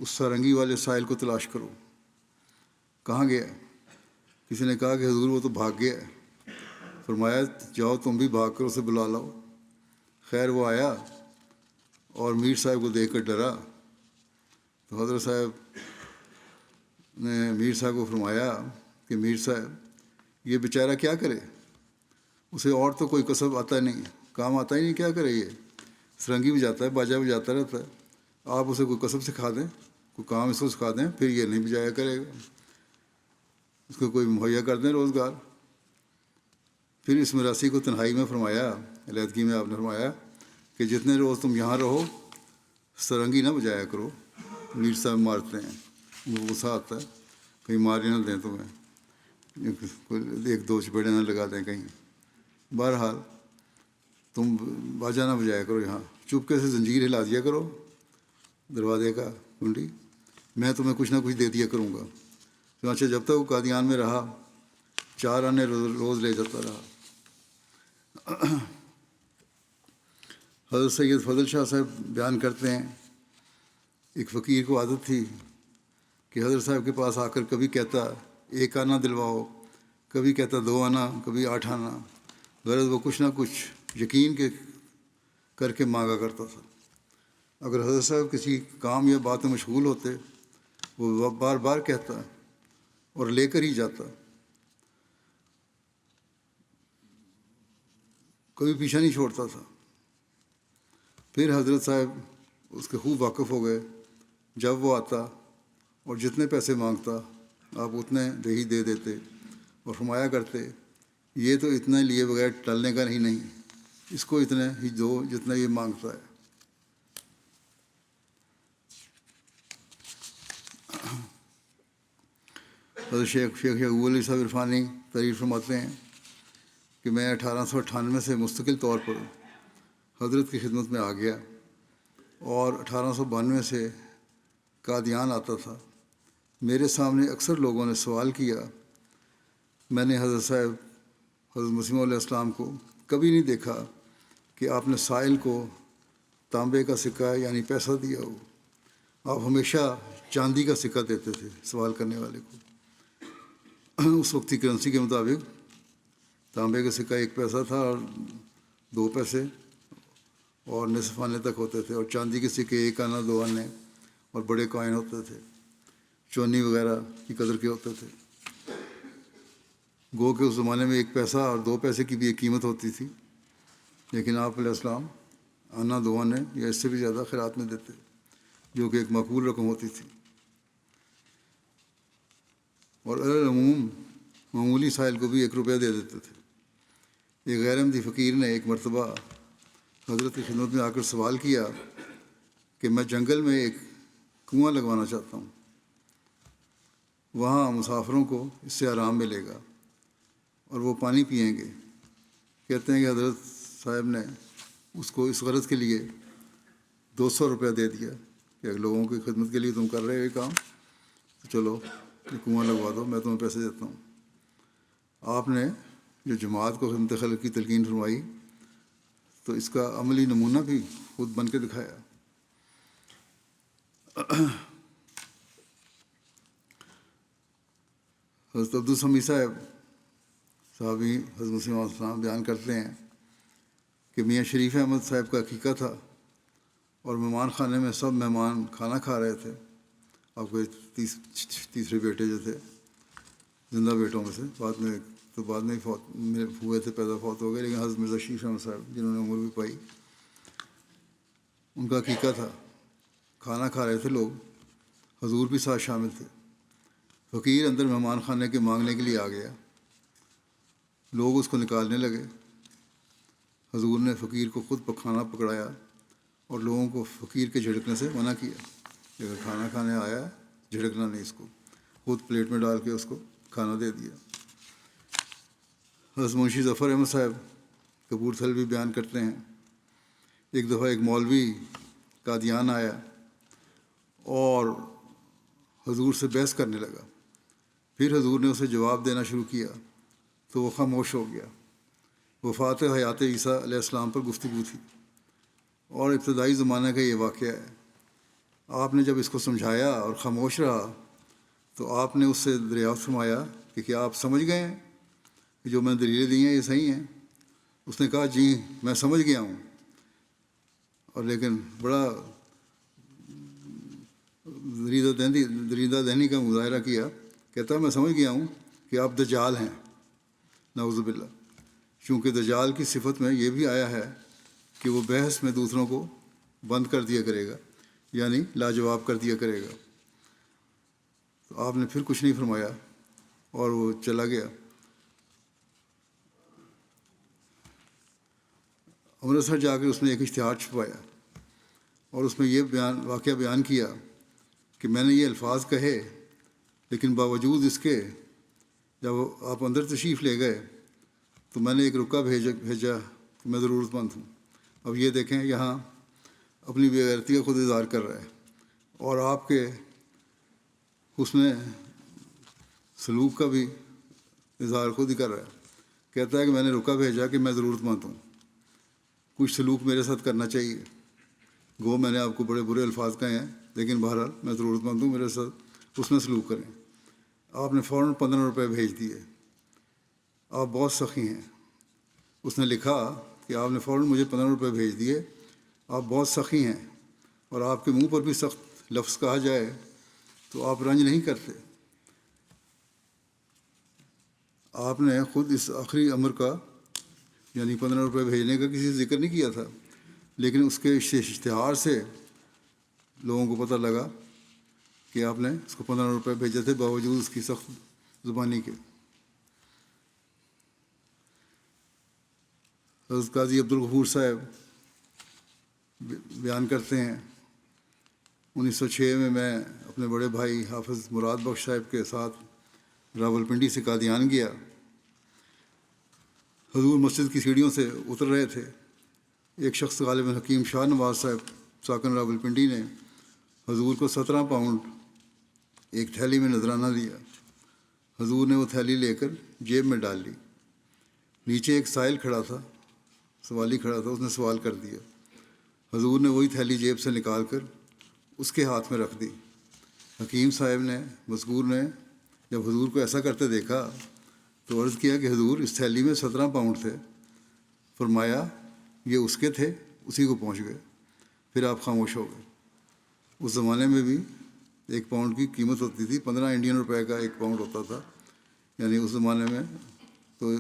اس سارنگی والے سائل کو تلاش کرو۔ کہاں گیا؟ کسی نے کہا کہ حضور وہ تو بھاگ گیا ہے۔ فرمایا جاؤ تم بھی بھاگ کر اسے بلا لاؤ۔ خیر وہ آیا اور میر صاحب کو دیکھ کر ڈرا، تو حضرت صاحب نے میر صاحب کو فرمایا کہ میر صاحب یہ بیچارہ کیا کرے، اسے اور تو کوئی کسب آتا نہیں، کام آتا ہی نہیں، کیا کرے، یہ سرنگی بجاتا ہے، باجا بجاتا رہتا ہے، آپ اسے کوئی کسب سکھا دیں، کوئی کام اس کو سکھا دیں، پھر یہ نہیں بجایا کرے گا، اس کو کوئی مہیا کر دیں روزگار۔ پھر اس مراسی کو تنہائی میں فرمایا، علیحدگی میں آپ نے فرمایا کہ جتنے روز تم یہاں رہو سرنگی نہ بجایا کرو، میر صاحب مارتے ہیں، وہ غصہ آتا ہے، کہیں مارے نہ دیں تمہیں، ایک دو چپیڑے نہ لگا دیں کہیں۔ بہرحال تم باجا نہ بجایا کرو، یہاں چپکے سے زنجیر ہلا دیا کرو دروازے کا کنڈی، میں تمہیں کچھ نہ کچھ دے دیا کروں گا۔ چنانچہ جب تک وہ قادیان میں رہا 4 آنے روز لے جاتا رہا۔ حضرت سید فضل شاہ صاحب بیان کرتے ہیں ایک فقیر کو عادت تھی کہ حضرت صاحب کے پاس آ کر کبھی کہتا 1 آنا دلواؤ، کبھی کہتا 2 آنا، کبھی 8 آنا، غرض وہ کچھ نہ کچھ یقین کے کر کے مانگا کرتا تھا۔ اگر حضرت صاحب کسی کام یا بات میں مشغول ہوتے وہ بار بار کہتا اور لے کر ہی جاتا، کبھی پیچھا نہیں چھوڑتا تھا۔ پھر حضرت صاحب اس کے خوب واقف ہو گئے، جب وہ آتا اور جتنے پیسے مانگتا آپ اتنے ہی دے دیتے اور فرمایا کرتے یہ تو اتنے لیے بغیر ٹلنے کا نہیں، اس کو اتنے ہی دو جتنا یہ مانگتا ہے۔ حضرت شیخ یعقوب علی صاحب عرفانی تعریف فرماتے ہیں کہ میں 1898 سے مستقل طور پر حضرت کی خدمت میں آ گیا اور 1892 سے قادیان آتا تھا۔ میرے سامنے اکثر لوگوں نے سوال کیا، میں نے حضرت صاحب حضرت مسیح علیہ السلام کو کبھی نہیں دیکھا کہ آپ نے سائل کو تانبے کا سکہ یعنی پیسہ دیا ہو، آپ ہمیشہ چاندی کا سکہ دیتے تھے سوال کرنے والے کو۔ اس وقت کی کرنسی کے مطابق تانبے کا سکہ 1 پیسہ تھا اور 2 پیسے اور نصف آنے تک ہوتے تھے، اور چاندی کے سکے 1 آنا 2 آنے اور بڑے کوائن ہوتے تھے، چونی وغیرہ کی قدر کے ہوتے تھے۔ گو کہ اس زمانے میں 1 پیسہ اور 2 پیسے کی بھی ایک قیمت ہوتی تھی، لیکن آپ علیہ السلام آنا 2 آنے یا اس سے بھی زیادہ خیرات میں دیتے، جو کہ ایک معقول رقم ہوتی تھی۔ اور العموم معمولی سائل کو بھی 1 روپیہ دے دیتے تھے۔ ایک غیر احمدی فقیر نے ایک مرتبہ حضرت کی خدمت میں آ کر سوال کیا کہ میں جنگل میں ایک کنواں لگوانا چاہتا ہوں، وہاں مسافروں کو اس سے آرام ملے گا اور وہ پانی پئیں گے۔ کہتے ہیں کہ حضرت صاحب نے اس کو اس غرض کے لیے 200 روپیہ دے دیا کہ اگر لوگوں کی خدمت کے لیے تم کر رہے ہو یہ کام تو چلو یہ کنواں لگوا دو، میں تمہیں پیسے دیتا ہوں۔ آپ نے جو جماعت کو خدمت خلق کی تلقین فرمائی تو اس کا عملی نمونہ بھی خود بن کے دکھایا۔ حضرت عبدالسمیع صاحب صحابی حضرت مسیح علیہ السلام بیان کرتے ہیں کہ میاں شریف احمد صاحب کا عقیقہ تھا اور مہمان خانے میں سب مہمان کھانا کھا رہے تھے۔ آپ کے تیسرے بیٹے جو تھے زندہ بیٹوں میں سے، بعد میں ہی فوت ہوئے تھے، پیدا فوت ہو گئے، لیکن حضرت مرزا شریف احمد صاحب جنہوں نے عمر بھی پائی، ان کا عقیقہ تھا، کھانا کھا رہے تھے لوگ، حضور بھی ساتھ شامل تھے۔ فقیر اندر مہمان خانے کے مانگنے کے لیے آ گیا، لوگ اس کو نکالنے لگے، حضور نے فقیر کو خود کھانا پکڑایا اور لوگوں کو فقیر کے جھڑکنے سے منع کیا کہ اگر کھانا کھانے آیا جھڑکنا نہیں، اس کو خود پلیٹ میں ڈال کے اس کو کھانا دے دیا۔ حضرت منشی ظفر احمد صاحب کپورتھل بھی بیان کرتے ہیں، ایک دفعہ ایک مولوی قادیان آیا اور حضور سے بحث کرنے لگا، پھر حضور نے اسے جواب دینا شروع کیا تو وہ خاموش ہو گیا۔ وفات حیات عیسیٰ علیہ السلام پر گفتگو تھی اور ابتدائی زمانہ کا یہ واقعہ ہے۔ آپ نے جب اس کو سمجھایا اور خاموش رہا تو آپ نے اس سے دریافت فرمایا کہ کیا آپ سمجھ گئے ہیں کہ جو میں نے دلیلیں دی ہیں یہ صحیح ہیں؟ اس نے کہا جی میں سمجھ گیا ہوں، اور لیکن بڑا دریدہ دہنی کا مظاہرہ کیا، کہتا ہے میں سمجھ گیا ہوں کہ آپ دجال ہیں، نعوذ باللہ، چونکہ دجال کی صفت میں یہ بھی آیا ہے کہ وہ بحث میں دوسروں کو بند کر دیا کرے گا، یعنی لاجواب کر دیا کرے گا۔ تو آپ نے پھر کچھ نہیں فرمایا اور وہ چلا گیا۔ امرتسر جا کر اس نے ایک اشتہار چھپایا اور اس میں یہ واقعہ بیان کیا کہ میں نے یہ الفاظ کہے، لیکن باوجود اس کے جب آپ اندر تشریف لے گئے تو میں نے ایک رکا بھیجا کہ میں ضرورت مند ہوں۔ اب یہ دیکھیں، یہاں اپنی بے غیرتی کا خود اظہار کر رہا ہے اور آپ کے حسن سلوک کا بھی اظہار خود ہی کر رہا ہے۔ کہتا ہے کہ میں نے رکا بھیجا کہ میں ضرورت مند ہوں، کچھ سلوک میرے ساتھ کرنا چاہیے۔ گو میں نے آپ کو بڑے برے الفاظ کہے ہیں، لیکن بہرحال میں ضرورت مند ہوں، میرے ساتھ اس میں سلوک کریں۔ آپ نے فوراً 15 روپے بھیج دیے۔ آپ بہت سخی ہیں۔ اس نے لکھا کہ آپ نے فوراً مجھے 15 روپے بھیج دیے، آپ بہت سخی ہیں، اور آپ کے منہ پر بھی سخت لفظ کہا جائے تو آپ رنج نہیں کرتے۔ آپ نے خود اس آخری امر کا، یعنی 15 روپے بھیجنے کا، کسی سے ذکر نہیں کیا تھا، لیکن اس کے اشتہار سے لوگوں کو پتہ لگا کہ آپ نے اس کو 15 روپے بھیجے تھے باوجود اس کی سخت زبانی کے۔ حضرت قاضی عبدالغفور صاحب بیان کرتے ہیں، 1906 میں اپنے بڑے بھائی حافظ مراد بخش صاحب کے ساتھ راولپنڈی سے قادیان گیا۔ حضور مسجد کی سیڑھیوں سے اتر رہے تھے، ایک شخص غالباً حکیم شاہ نواز صاحب ساکن راولپنڈی نے حضور کو 17 پاؤنڈ ایک تھیلی میں نذرانہ دیا۔ حضور نے وہ تھیلی لے کر جیب میں ڈال لی۔ نیچے ایک سائل کھڑا تھا، سوالی کھڑا تھا، اس نے سوال کر دیا۔ حضور نے وہی تھیلی جیب سے نکال کر اس کے ہاتھ میں رکھ دی۔ حکیم صاحب نے، مذکور نے، جب حضور کو ایسا کرتے دیکھا تو عرض کیا کہ حضور اس تھیلی میں 17 پاؤنڈ تھے۔ فرمایا یہ اس کے تھے، اسی کو پہنچ گئے۔ پھر آپ خاموش ہو گئے۔ اس زمانے میں بھی 1 پاؤنڈ کی قیمت ہوتی تھی، 15 انڈین روپے کا 1 پاؤنڈ ہوتا تھا، یعنی اس زمانے میں تو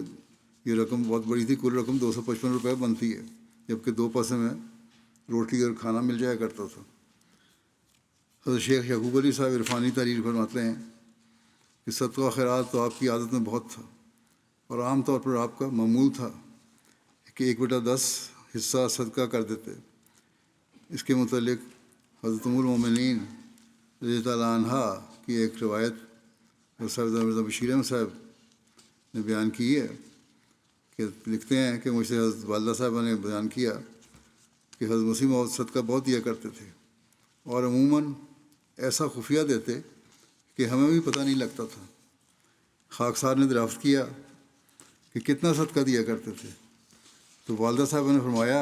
یہ رقم بہت بڑی تھی۔ کل رقم 255 روپے بنتی ہے، جبکہ 2 پیسے میں روٹی اور کھانا مل جایا کرتا تھا۔ حضرت شیخ یعقوب علی صاحب عرفانی تحریر فرماتے ہیں کہ صدقہ خیرات تو آپ کی عادت میں بہت تھا، اور عام طور پر آپ کا معمول تھا کہ 1/10 حصہ صدقہ کر دیتے۔ اس کے متعلق حضرت ام المومنین رضی اللہ تعالیٰ عنہا کی ایک روایت حضرت بشیر احمد صاحب نے بیان کی ہے کہ لکھتے ہیں کہ مجھ سے حضرت والدہ صاحبہ نے بیان کیا کہ حضرت مسیح موعود صدقہ بہت دیا کرتے تھے، اور عموماً ایسا خفیہ دیتے کہ ہمیں بھی پتہ نہیں لگتا تھا۔ خاکسار نے دریافت کیا کہ کتنا صدقہ دیا کرتے تھے، تو والدہ صاحبہ نے فرمایا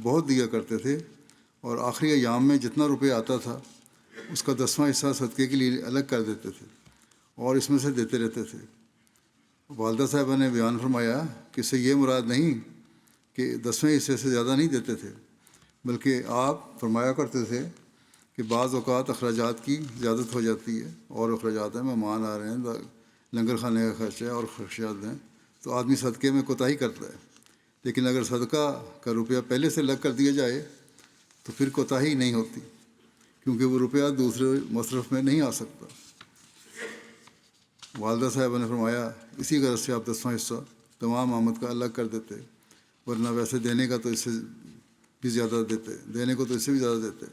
بہت دیا کرتے تھے، اور آخری ایام میں جتنا روپے آتا تھا اس کا 10واں حصہ صدقے کے لیے الگ کر دیتے تھے اور اس میں سے دیتے رہتے تھے۔ والدہ صاحبہ نے بیان فرمایا کہ اس سے یہ مراد نہیں کہ 10ویں حصے سے زیادہ نہیں دیتے تھے، بلکہ آپ فرمایا کرتے تھے کہ بعض اوقات اخراجات کی زیادت ہو جاتی ہے، اور اخراجات ہیں، مہمان آ رہے ہیں، لنگر کھانے کا خرچہ ہے اور خرچات ہیں، تو آدمی صدقے میں کوتاہی کرتا ہے۔ لیکن اگر صدقہ کا روپیہ پہلے سے الگ کر دیا جائے تو پھر کوتاہی نہیں ہوتی، کیونکہ وہ روپیہ دوسرے مصرف میں نہیں آ سکتا۔ والدہ صاحبہ نے فرمایا اسی غرض سے آپ 10واں حصہ تمام آمد کا الگ کر دیتے، ورنہ ویسے دینے کا تو اس سے بھی زیادہ دیتے، دینے کو تو اس سے بھی زیادہ دیتے۔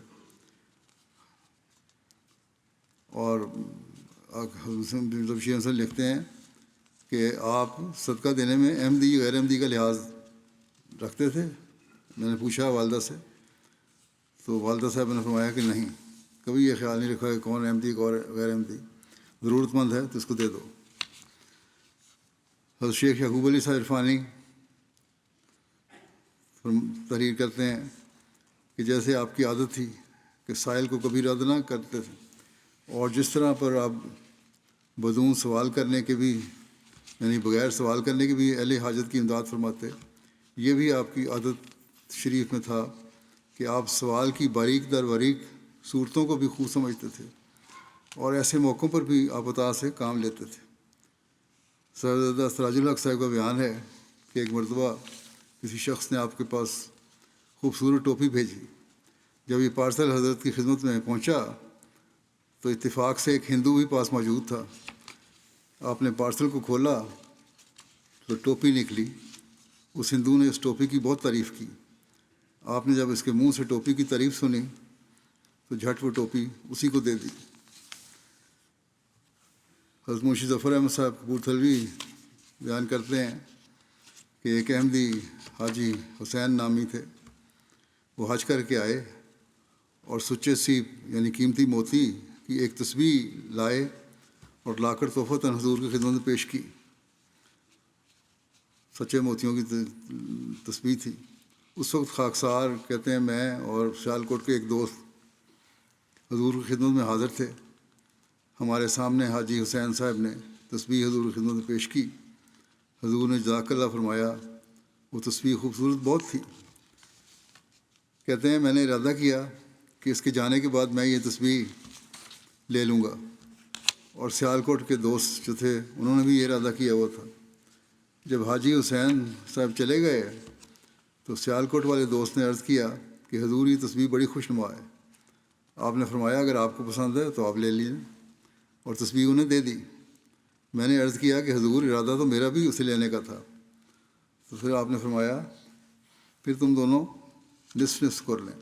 اور بشیر سے لکھتے ہیں کہ آپ صدقہ دینے میں احمدی غیر احمدی کا لحاظ رکھتے تھے؟ میں نے پوچھا والدہ سے، تو والدہ صاحب نے فرمایا کہ نہیں، کبھی یہ خیال نہیں رکھا کہ کون احمدی کون غیر احمدی، ضرورت مند ہے تو اس کو دے دو۔ حضرت شیخ یعقوب علی صاحب عرفانی تحریر کرتے ہیں کہ جیسے آپ کی عادت تھی کہ سائل کو کبھی رد نہ کرتے تھے، اور جس طرح پر آپ بدون سوال کرنے کے بھی، یعنی بغیر سوال کرنے کے بھی اہل حاجت کی امداد فرماتے، یہ بھی آپ کی عادت شریف میں تھا کہ آپ سوال کی باریک در باریک صورتوں کو بھی خوب سمجھتے تھے، اور ایسے موقعوں پر بھی آپ عطا سے کام لیتے تھے۔ صاحبزادہ سراج الحق صاحب کا بیان ہے کہ ایک مرتبہ کسی شخص نے آپ کے پاس خوبصورت ٹوپی بھیجی۔ جب یہ پارسل حضرت کی خدمت میں پہنچا تو اتفاق سے ایک ہندو بھی پاس موجود تھا۔ آپ نے پارسل کو کھولا تو ٹوپی نکلی۔ اس ہندو نے اس ٹوپی کی بہت تعریف کی۔ آپ نے جب اس کے منہ سے ٹوپی کی تعریف سنی تو جھٹ وہ ٹوپی اسی کو دے دی۔ حضرت منشی ظفر احمد صاحب کپورتھلوی بیان کرتے ہیں کہ ایک احمدی حاجی حسین نامی تھے، وہ حج کر کے آئے اور سچے سیپ یعنی قیمتی موتی کی ایک تسبیح لائے اور لا کر تحفتاً حضور کی خدمت میں پیش کی۔ سچے موتیوں کی تسبیح تھی۔ اس وقت خاکسار کہتے ہیں میں اور سیالکوٹ کے ایک دوست حضور کی خدمت میں حاضر تھے۔ ہمارے سامنے حاجی حسین صاحب نے تسبیح حضور کی خدمت میں پیش کی۔ حضور نے جزاک اللہ فرمایا۔ وہ تسبیح خوبصورت بہت تھی۔ کہتے ہیں میں نے ارادہ کیا کہ اس کے جانے کے بعد میں یہ تسبیح لے لوں گا، اور سیالکوٹ کے دوست جو تھے انہوں نے بھی یہ ارادہ کیا ہوا تھا۔ جب حاجی حسین صاحب چلے گئے تو سیالکوٹ والے دوست نے عرض کیا کہ حضور یہ تسبیح بڑی خوش نما ہے۔ آپ نے فرمایا اگر آپ کو پسند ہے تو آپ لے لیجیے، اور تسبیح انہیں دے دی۔ میں نے عرض کیا کہ حضور ارادہ تو میرا بھی اسے لینے کا تھا۔ تو پھر آپ نے فرمایا پھر تم دونوں نصف نصف کر لیں،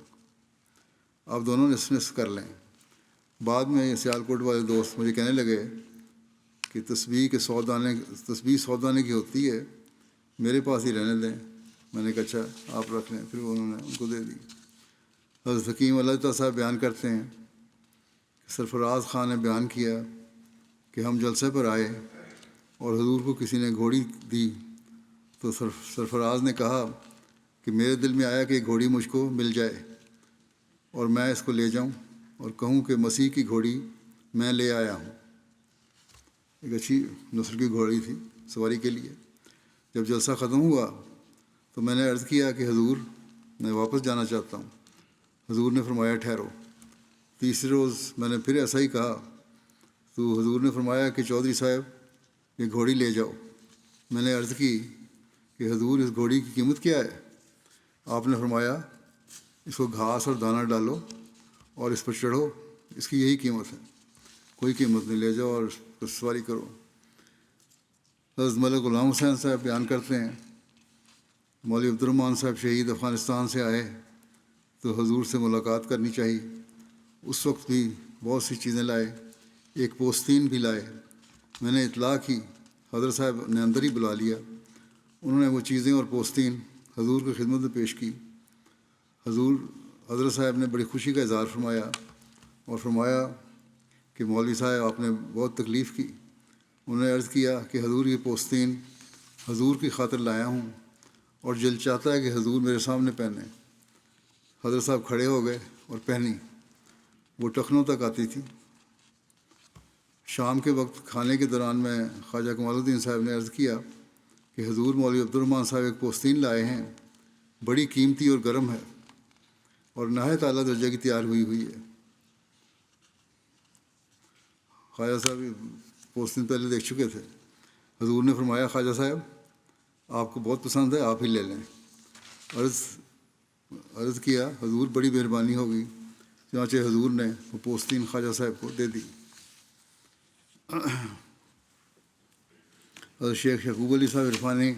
آپ دونوں نصف نصف کر لیں۔ بعد میں یہ سیالکوٹ والے دوست مجھے کہنے لگے کہ تسبیح 100 دانے کی ہوتی ہے، میرے پاس ہی رہنے دیں۔ میں نے کہا اچھا آپ رکھ لیں۔ پھر انہوں نے ان کو دے دی۔ حضرت حکیم اللہ تعالیٰ صاحب بیان کرتے ہیں کہ سرفراز خان نے بیان کیا کہ ہم جلسے پر آئے اور حضور کو کسی نے گھوڑی دی تو سرفراز نے کہا کہ میرے دل میں آیا کہ یہ گھوڑی مجھ کو مل جائے اور میں اس کو لے جاؤں اور کہوں کہ مسیح کی گھوڑی میں لے آیا ہوں۔ ایک اچھی نسل کی گھوڑی تھی سواری کے لیے۔ جب جلسہ ختم ہوا تو میں نے عرض کیا کہ حضور میں واپس جانا چاہتا ہوں۔ حضور نے فرمایا ٹھہرو۔ تیسرے روز میں نے پھر ایسا ہی کہا تو حضور نے فرمایا کہ چودھری صاحب یہ گھوڑی لے جاؤ۔ میں نے عرض کی کہ حضور اس گھوڑی کی قیمت کیا ہے؟ آپ نے فرمایا اس کو گھاس اور دانہ ڈالو اور اس پر چڑھو، اس کی یہی قیمت ہے، کوئی قیمت نہیں، لے جاؤ اور اس پر سواری کرو۔ حضرت ملک غلام حسین صاحب بیان کرتے ہیں مولوی عبد الرحمن صاحب شہید افغانستان سے آئے تو حضور سے ملاقات کرنی چاہیے۔ اس وقت بھی بہت سی چیزیں لائے، ایک پوستین بھی لائے۔ میں نے اطلاع کی، حضرت صاحب نے اندر ہی بلا لیا۔ انہوں نے وہ چیزیں اور پوستین حضور کی خدمت میں پیش کی۔ حضرت صاحب نے بڑی خوشی کا اظہار فرمایا اور فرمایا کہ مولوی صاحب آپ نے بہت تکلیف کی۔ انہوں نے عرض کیا کہ حضور یہ پوستین حضور کی خاطر لایا ہوں اور دل چاہتا ہے کہ حضور میرے سامنے پہنیں۔ حضرت صاحب کھڑے ہو گئے اور پہنی، وہ ٹخنوں تک آتی تھی۔ شام کے وقت کھانے کے دوران میں خواجہ کمال الدین صاحب نے عرض کیا کہ حضور مولوی عبد الرحمن صاحب ایک پوستین لائے ہیں، بڑی قیمتی اور گرم ہے اور نہایت اعلیٰ درجے کی تیار ہوئی ہے۔ خواجہ صاحب پوستین پہلے دیکھ چکے تھے۔ حضور نے فرمایا خواجہ صاحب آپ کو بہت پسند ہے، آپ ہی لے لیں۔ عرض کیا حضور بڑی مہربانی ہوگی۔ چنانچہ حضور نے وہ پوستین خواجہ صاحب کو دے دی۔ حضرت شیخ یعقوب علی صاحب عرفانی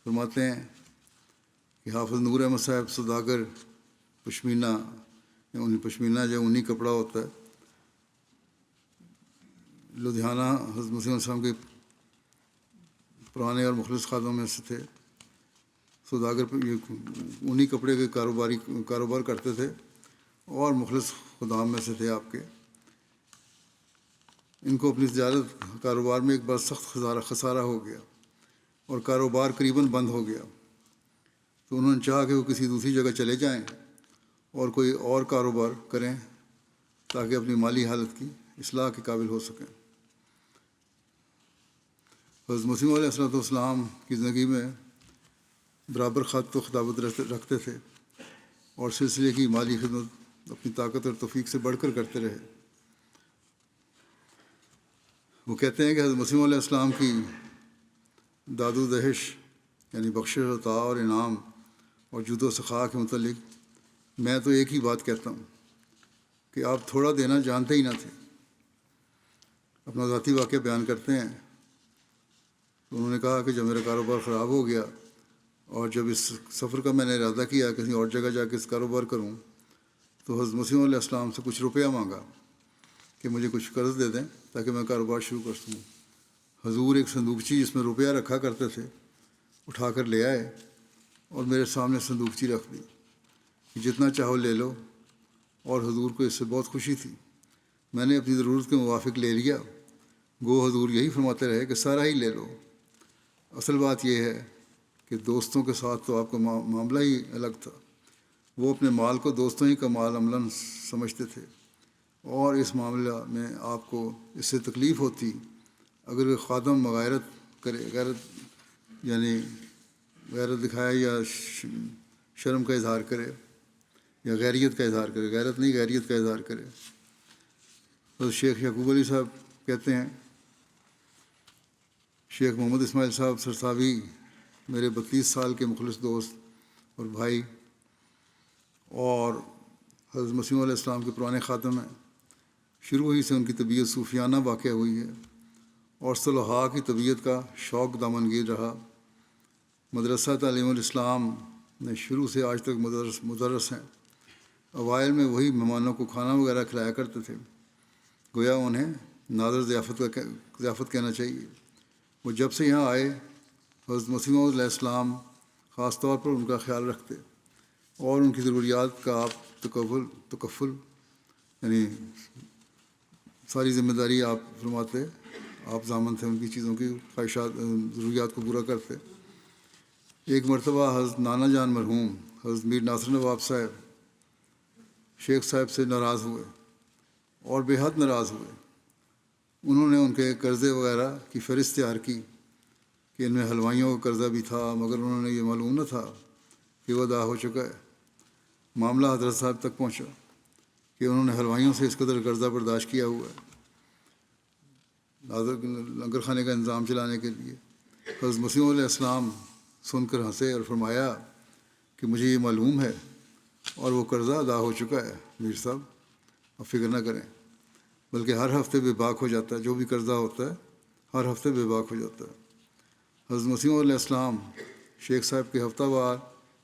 فرماتے ہیں کہ حافظ نور احمد صاحب سوداگر پشمینہ جو اونی کپڑا ہوتا ہے، لدھیانہ حضرت مسیح السلام کے پرانے اور مخلص خادموں میں سے تھے۔ سوداگر اونی کپڑے کے کاروبار کرتے تھے اور مخلص خدام میں سے تھے آپ کے۔ ان کو اپنی تجارت کاروبار میں ایک بار سخت خسارہ ہو گیا اور کاروبار قریباً بند ہو گیا، تو انہوں نے چاہا کہ وہ کسی دوسری جگہ چلے جائیں اور کوئی اور کاروبار کریں تاکہ اپنی مالی حالت کی اصلاح کے قابل ہو سکیں۔ حضرت مسیح علیہ الصلوۃ والسلام کی زندگی میں برابر خط و خطابت رکھتے تھے اور سلسلے کی مالی خدمت اپنی طاقت اور توفیق سے بڑھ کر کرتے رہے۔ وہ کہتے ہیں کہ حضرت مسیح علیہ السلام کی داد و دہش یعنی بخشش و عطا اور انعام اور جود و سخا کے متعلق میں تو ایک ہی بات کہتا ہوں کہ آپ تھوڑا دینا جانتے ہی نہ تھے۔ اپنا ذاتی واقعہ بیان کرتے ہیں تو انہوں نے کہا کہ جب میرا کاروبار خراب ہو گیا اور جب اس سفر کا میں نے ارادہ کیا کہیں اور جگہ جا کے اس کاروبار کروں تو حضرت مسیح علیہ السلام سے کچھ روپیہ مانگا کہ مجھے کچھ قرض دے دیں تاکہ میں کاروبار شروع کر سکوں۔ حضور ایک صندوقچی جس میں روپیہ رکھا کرتے تھے اٹھا کر لے آئے اور میرے سامنے صندوقچی رکھ دی کہ جتنا چاہو لے لو، اور حضور کو اس سے بہت خوشی تھی۔ میں نے اپنی ضرورت کے موافق لے لیا۔ گو حضور یہی فرماتے رہے کہ سارا ہی لے لو۔ اصل بات یہ ہے کہ دوستوں کے ساتھ تو آپ کا معاملہ ہی الگ تھا۔ وہ اپنے مال کو دوستوں ہی کا مال عملاً سمجھتے تھے، اور اس معاملہ میں آپ کو اس سے تکلیف ہوتی اگر وہ خادم مغایرت کرے، غیرت دکھائے یا شرم کا اظہار کرے یا غیریت کا اظہار کرے، غیرت نہیں غیریت کا اظہار کرے۔ تو شیخ یعقوب علی صاحب کہتے ہیں، شیخ محمد اسماعیل صاحب سرساوی میرے 32 سال کے مخلص دوست اور بھائی اور حضرت مسیح علیہ السلام کے پرانے خادم ہیں۔ شروع ہی سے ان کی طبیعت صوفیانہ واقع ہوئی ہے اور صلحاء کی طبیعت کا شوق دامنگیر رہا۔ مدرسہ تعلیم الاسلام نے شروع سے آج تک مدرس ہیں۔ اوائل میں وہی مہمانوں کو کھانا وغیرہ کھلایا کرتے تھے، گویا انہیں نادر ضیافت کہنا چاہیے۔ وہ جب سے یہاں آئے حضرت مسیح علیہ السلام خاص طور پر ان کا خیال رکھتے اور ان کی ضروریات کا آپ تکفل یعنی ساری ذمہ داری آپ فرماتے، آپ ضامن تھے ان کی چیزوں کی خواہشات ضروریات کو پورا کرتے۔ ایک مرتبہ حضرت نانا جان مرحوم حضرت میر ناصر نواب صاحب شیخ صاحب سے ناراض ہوئے اور بے حد ناراض ہوئے۔ انہوں نے ان کے قرضے وغیرہ کی فہرست تیار کی کہ ان میں حلوائیوں کا قرضہ بھی تھا، مگر انہوں نے یہ معلوم نہ تھا کہ وہ ادا ہو چکا ہے۔ معاملہ حضرت صاحب تک پہنچا کہ انہوں نے حلوائیوں سے اس قدر قرضہ برداشت کیا ہوا ہے لنگر خانے کا انتظام چلانے کے لیے۔ حضرت مسیح علیہ السلام سن کر ہنسے اور فرمایا کہ مجھے یہ معلوم ہے اور وہ قرضہ ادا ہو چکا ہے میر صاحب، اب فکر نہ کریں، بلکہ ہر ہفتے بے باک ہو جاتا ہے، جو بھی قرضہ ہوتا ہے ہر ہفتے بے باک ہو جاتا ہے۔ حضرت مسیح علیہ السلام شیخ صاحب کے ہفتہ وار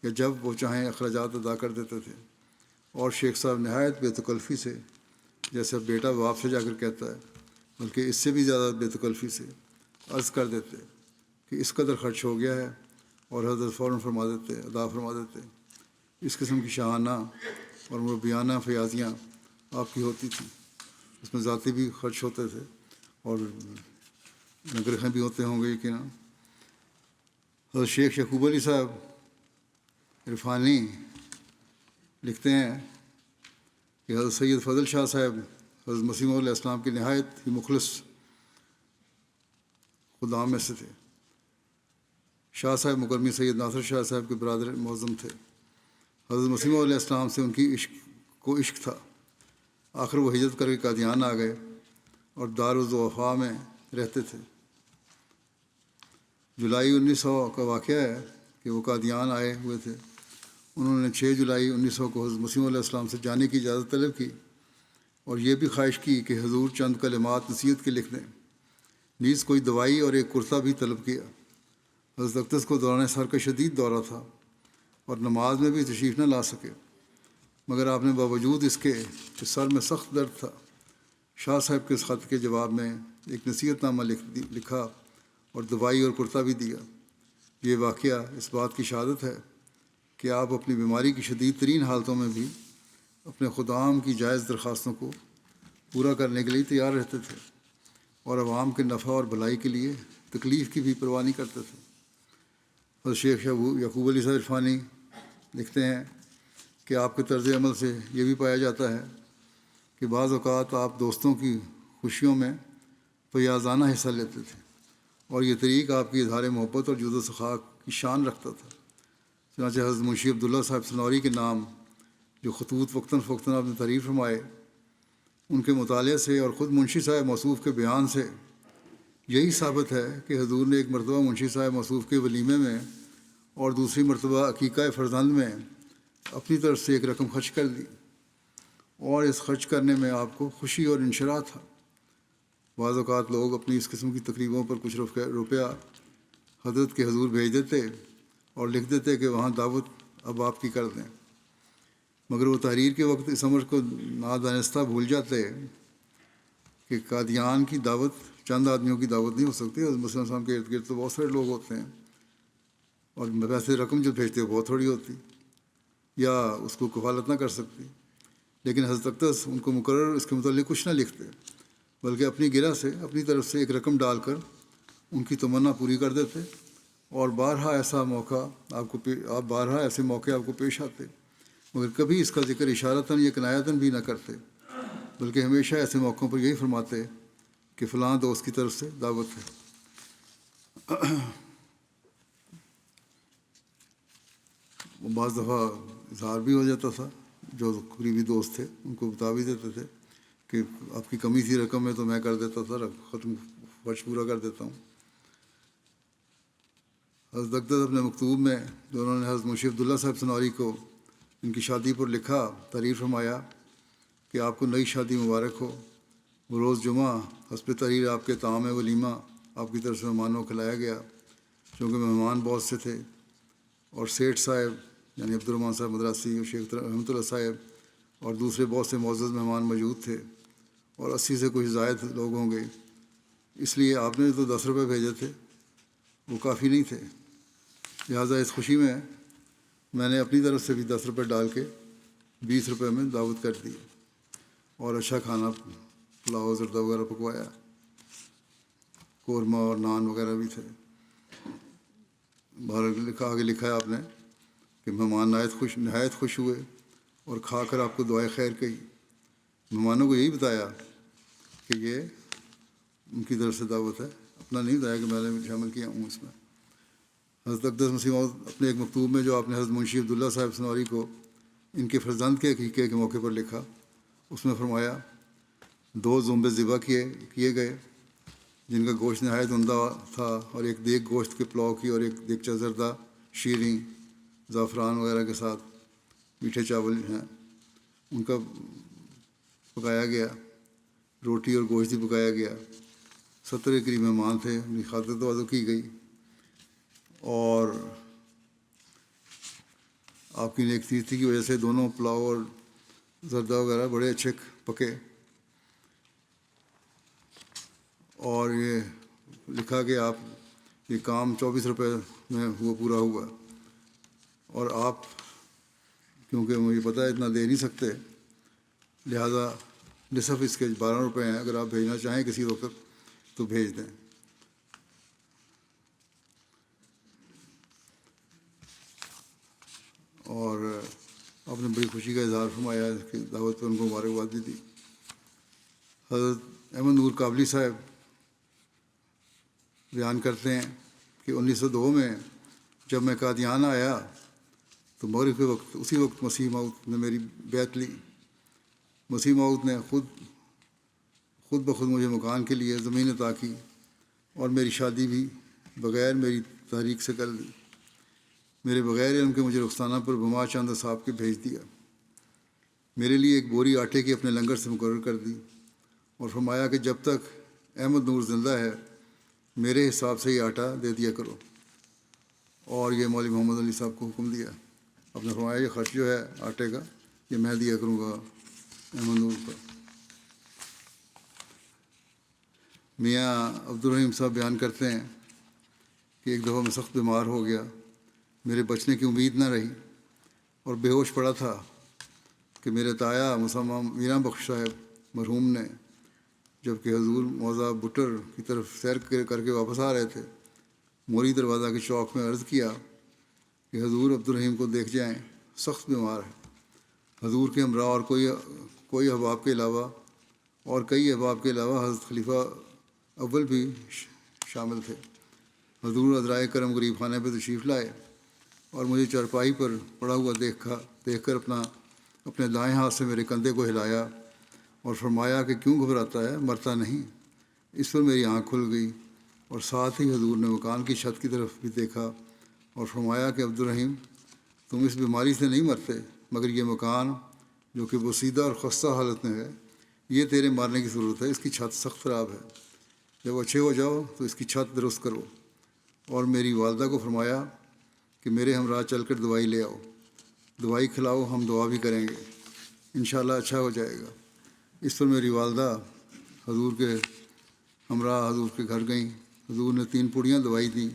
یا جب وہ چاہیں اخراجات ادا کر دیتے تھے، اور شیخ صاحب نہایت بے تکلفی سے، جیسے بیٹا باپ سے جا کر کہتا ہے، بلکہ اس سے بھی زیادہ بے تکلفی سے عرض کر دیتے کہ اس قدر خرچ ہو گیا ہے، اور حضرت فوراً فرما دیتے، ادا فرما دیتے۔ اس قسم کی شاہانہ اور مربیانہ فیاضیاں آپ کی ہوتی تھیں۔ اس میں ذاتی بھی خرچ ہوتے تھے اور نگرخیں بھی ہوتے ہوں گے یقیناً۔ حضرت شیخ یعقوب علی صاحب عرفانی لکھتے ہیں کہ حضرت سید فضل شاہ صاحب حضرت مسیح علیہ السلام کی نہایت ہی مخلص خدام میں سے تھے۔ شاہ صاحب مکرمی سید ناصر شاہ صاحب کے برادر معظم تھے۔ حضرت مسیح علیہ السلام سے ان کی عشق تھا۔ آخر وہ ہجرت کر کے قادیان آ گئے اور دارالضعفاء میں رہتے تھے۔ جولائی 1900 کا واقعہ ہے کہ وہ قادیان آئے ہوئے تھے۔ انہوں نے 6 جولائی 1900 کو حضرت مسیح علیہ السلام سے جانے کی اجازت طلب کی اور یہ بھی خواہش کی کہ حضور چند کلمات نصیحت کے لکھ دیں، نیز کوئی دوائی اور ایک کرتا بھی طلب کیا۔ حضرت اقدس کو دوران سر کا شدید دورہ تھا اور نماز میں بھی تشریف نہ لا سکے، مگر آپ نے باوجود اس کے کہ سر میں سخت درد تھا، شاہ صاحب کے اس خط کے جواب میں ایک نصیحت نامہ لکھا اور دوائی اور کرتا بھی دیا۔ یہ واقعہ اس بات کی شہادت ہے کہ آپ اپنی بیماری کی شدید ترین حالتوں میں بھی اپنے خدام کی جائز درخواستوں کو پورا کرنے کے لیے تیار رہتے تھے اور عوام کے نفع اور بھلائی کے لیے تکلیف کی بھی پرواہ نہیں کرتے تھے۔ حضرت شیخ یعقوب علی صاحب عرفانی لکھتے ہیں کہ آپ کے طرز عمل سے یہ بھی پایا جاتا ہے کہ بعض اوقات آپ دوستوں کی خوشیوں میں فیاضانہ حصہ لیتے تھے، اور یہ طریق آپ کی اظہار محبت اور جود و سخا کی شان رکھتا تھا۔ چنانچہ حضرت منشی عبداللہ صاحب سنوری کے نام جو خطوط وقتاً فوقتاً آپ نے تعریف فرمائے، ان کے مطالعے سے اور خود منشی صاحب موصوف کے بیان سے یہی ثابت ہے کہ حضور نے ایک مرتبہ منشی صاحب موصوف کے ولیمے میں اور دوسری مرتبہ عقیقہ فرزند میں اپنی طرف سے ایک رقم خرچ کر دی، اور اس خرچ کرنے میں آپ کو خوشی اور انشراح تھا۔ بعض اوقات لوگ اپنی اس قسم کی تقریبوں پر کچھ روپیہ حضرت کے حضور بھیج دیتے اور لکھ دیتے کہ وہاں دعوت اب آپ کی کر دیں، مگر وہ تحریر کے وقت اس امر کو نادانستہ بھول جاتے کہ قادیان کی دعوت چند آدمیوں کی دعوت نہیں ہو سکتی، حضرت مسیح علیہ السلام کے ارد گرد تو بہت سارے لوگ ہوتے ہیں، اور ویسے رقم جو بھیجتے ہیں بہت تھوڑی ہوتی یا اس کو کفالت نہ کر سکتی۔ لیکن حضرت اقدس ان کو مقرر اس کے متعلق کچھ نہ لکھتے، بلکہ اپنی گرہ سے اپنی طرف سے ایک رقم ڈال کر ان کی تمنا پوری کر دیتے، اور بارہا ایسے موقع آپ کو پیش آتے، مگر کبھی اس کا ذکر اشارتاً یا کنایتاً بھی نہ کرتے، بلکہ ہمیشہ ایسے موقعوں پر یہی فرماتے کہ فلاں دوست کی طرف سے دعوت ہے۔ بعض دفعہ اظہار بھی ہو جاتا تھا، جو قریبی دوست تھے ان کو بتا بھی دیتے تھے کہ آپ کی کمی تھی رقم میں تو میں کر دیتا تھا، ختم خرچ پورا کر دیتا ہوں۔ حضرت اقدس اپنے مکتوب میں جو انہوں نے حضرت منشی عبداللہ صاحب سنوری کو ان کی شادی پر لکھا، تحریر فرمایا کہ آپ کو نئی شادی مبارک ہو۔ وہ روز جمعہ حسب تحریر آپ کے طعام ولیمہ آپ کی طرف سے مہمانوں کو کھلایا گیا، چونکہ مہمان بہت سے تھے، اور سیٹھ صاحب یعنی عبد الرحمٰن صاحب مدراسی اور شیخ رحمۃ اللہ صاحب اور دوسرے بہت سے معزز مہمان موجود تھے، اور 80 سے کچھ زائد لوگ ہوں گے، اس لیے آپ نے تو 10 روپے بھیجے تھے وہ کافی نہیں تھے، لہٰذا اس خوشی میں میں نے اپنی طرف سے بھی 10 روپے ڈال کے 20 روپے میں دعوت کر دی، اور اچھا کھانا پلاؤ زردہ وغیرہ پکوایا، قورمہ اور نان وغیرہ بھی تھے۔ آگے لکھا ہے آپ نے کہ مہمان نہایت خوش ہوئے اور کھا کر آپ کو دعائے خیر کہی۔ مہمانوں کو یہی بتایا کہ یہ ان کی طرف سے دعوت ہے، اپنا نہیں بتایا کہ میں نے شامل کیا ہوں اس میں۔ حضرت اقدس مسیح موعود اپنے ایک مکتوب میں جو آپ نے حضرت منشی عبداللہ صاحب سنوری کو ان کے فرزند کے عقیقے کے موقع پر لکھا، اس میں فرمایا 2 زمبے ذبح کیے گئے جن کا گوشت نہایت عمدہ تھا، اور ایک دیگ گوشت کے پلاؤ کی اور ایک دیگچہ زردہ شیریں زعفران وغیرہ کے ساتھ میٹھے چاول ہیں ان کا پکایا گیا، روٹی اور گوشت بھی پکایا گیا۔ 70 کے قریب مہمان تھے، ان کی خاطر توازو کی گئی، اور آپ کی نیک نیتی کی وجہ سے دونوں پلاؤ اور زردہ وغیرہ بڑے اچھے پکے، اور یہ لکھا کہ آپ یہ کام 24 روپے میں پورا ہوا، اور آپ کیونکہ مجھے پتہ ہے اتنا دے نہیں سکتے، لہذا نصف اس کے 12 روپے ہیں، اگر آپ بھیجنا چاہیں کسی وقت تو بھیج دیں۔ اور آپ نے بڑی خوشی کا اظہار فرمایا کہ دعوت پر ان کو مبارکباد بھی دی۔ حضرت احمد نور کابلی صاحب بیان کرتے ہیں کہ 1902 میں جب میں قادیان آیا تو مغرب کے وقت اسی وقت مسیح موعود نے میری بیعت لی۔ مسیح موعود نے خود بخود مجھے مکان کے لیے زمین عطا کی، اور میری شادی بھی بغیر میری تحریک سے کر دی۔ میرے بغیر علم کے مجھے رخسانہ پر بما چاند صاحب کے بھیج دیا، میرے لیے ایک بوری آٹے کی اپنے لنگر سے مقرر کر دی، اور فرمایا کہ جب تک احمد نور زندہ ہے میرے حساب سے یہ آٹا دے دیا کرو، اور یہ مولوی محمد علی صاحب کو حکم دیا۔ آپ نے فرمایا یہ خرچ جو ہے آٹے کا یہ میں دیا کروں گا احمد نور پر۔ میاں عبدالرحیم صاحب بیان کرتے ہیں کہ ایک دفعہ میں سخت بیمار ہو گیا، میرے بچنے کی امید نہ رہی، اور بے ہوش پڑا تھا کہ میرے تایا مسمہ میرا بخش صاحب مرحوم نے جب کہ حضور موضع بٹر کی طرف سیر کر کے واپس آ رہے تھے، موری دروازہ کے چوک میں عرض کیا کہ حضور عبدالرحیم کو دیکھ جائیں، سخت بیمار ہے۔ حضور کے ہمراہ اور کوئی احباب کے علاوہ اور کئی احباب کے علاوہ حضرت خلیفہ اول بھی شامل تھے۔ حضور عذرائے کرم غریب خانے پہ تشریف لائے اور مجھے چارپائی پر پڑا ہوا دیکھ کر اپنے دائیں ہاتھ سے میرے کندھے کو ہلایا اور فرمایا کہ کیوں گھبراتا ہے، مرتا نہیں۔ اس پر میری آنکھ کھل گئی اور ساتھ ہی حضور نے مکان کی چھت کی طرف بھی دیکھا اور فرمایا کہ عبدالرحیم تم اس بیماری سے نہیں مرتے، مگر یہ مکان جو کہ بوسیدہ اور خستہ حالت میں ہے یہ تیرے مارنے کی ضرورت ہے، اس کی چھت سخت خراب ہے، جب اچھے ہو جاؤ تو اس کی چھت درست کرو۔ اور میری والدہ کو فرمایا کہ میرے ہمراہ چل کر دوائی لے آؤ، دوائی کھلاؤ، ہم دعا بھی کریں گے، انشاءاللہ اچھا ہو جائے گا۔ اس پر میری والدہ حضور کے ہمراہ حضور کے گھر گئیں۔ حضور نے 3 پوڑیاں دوائی دیں،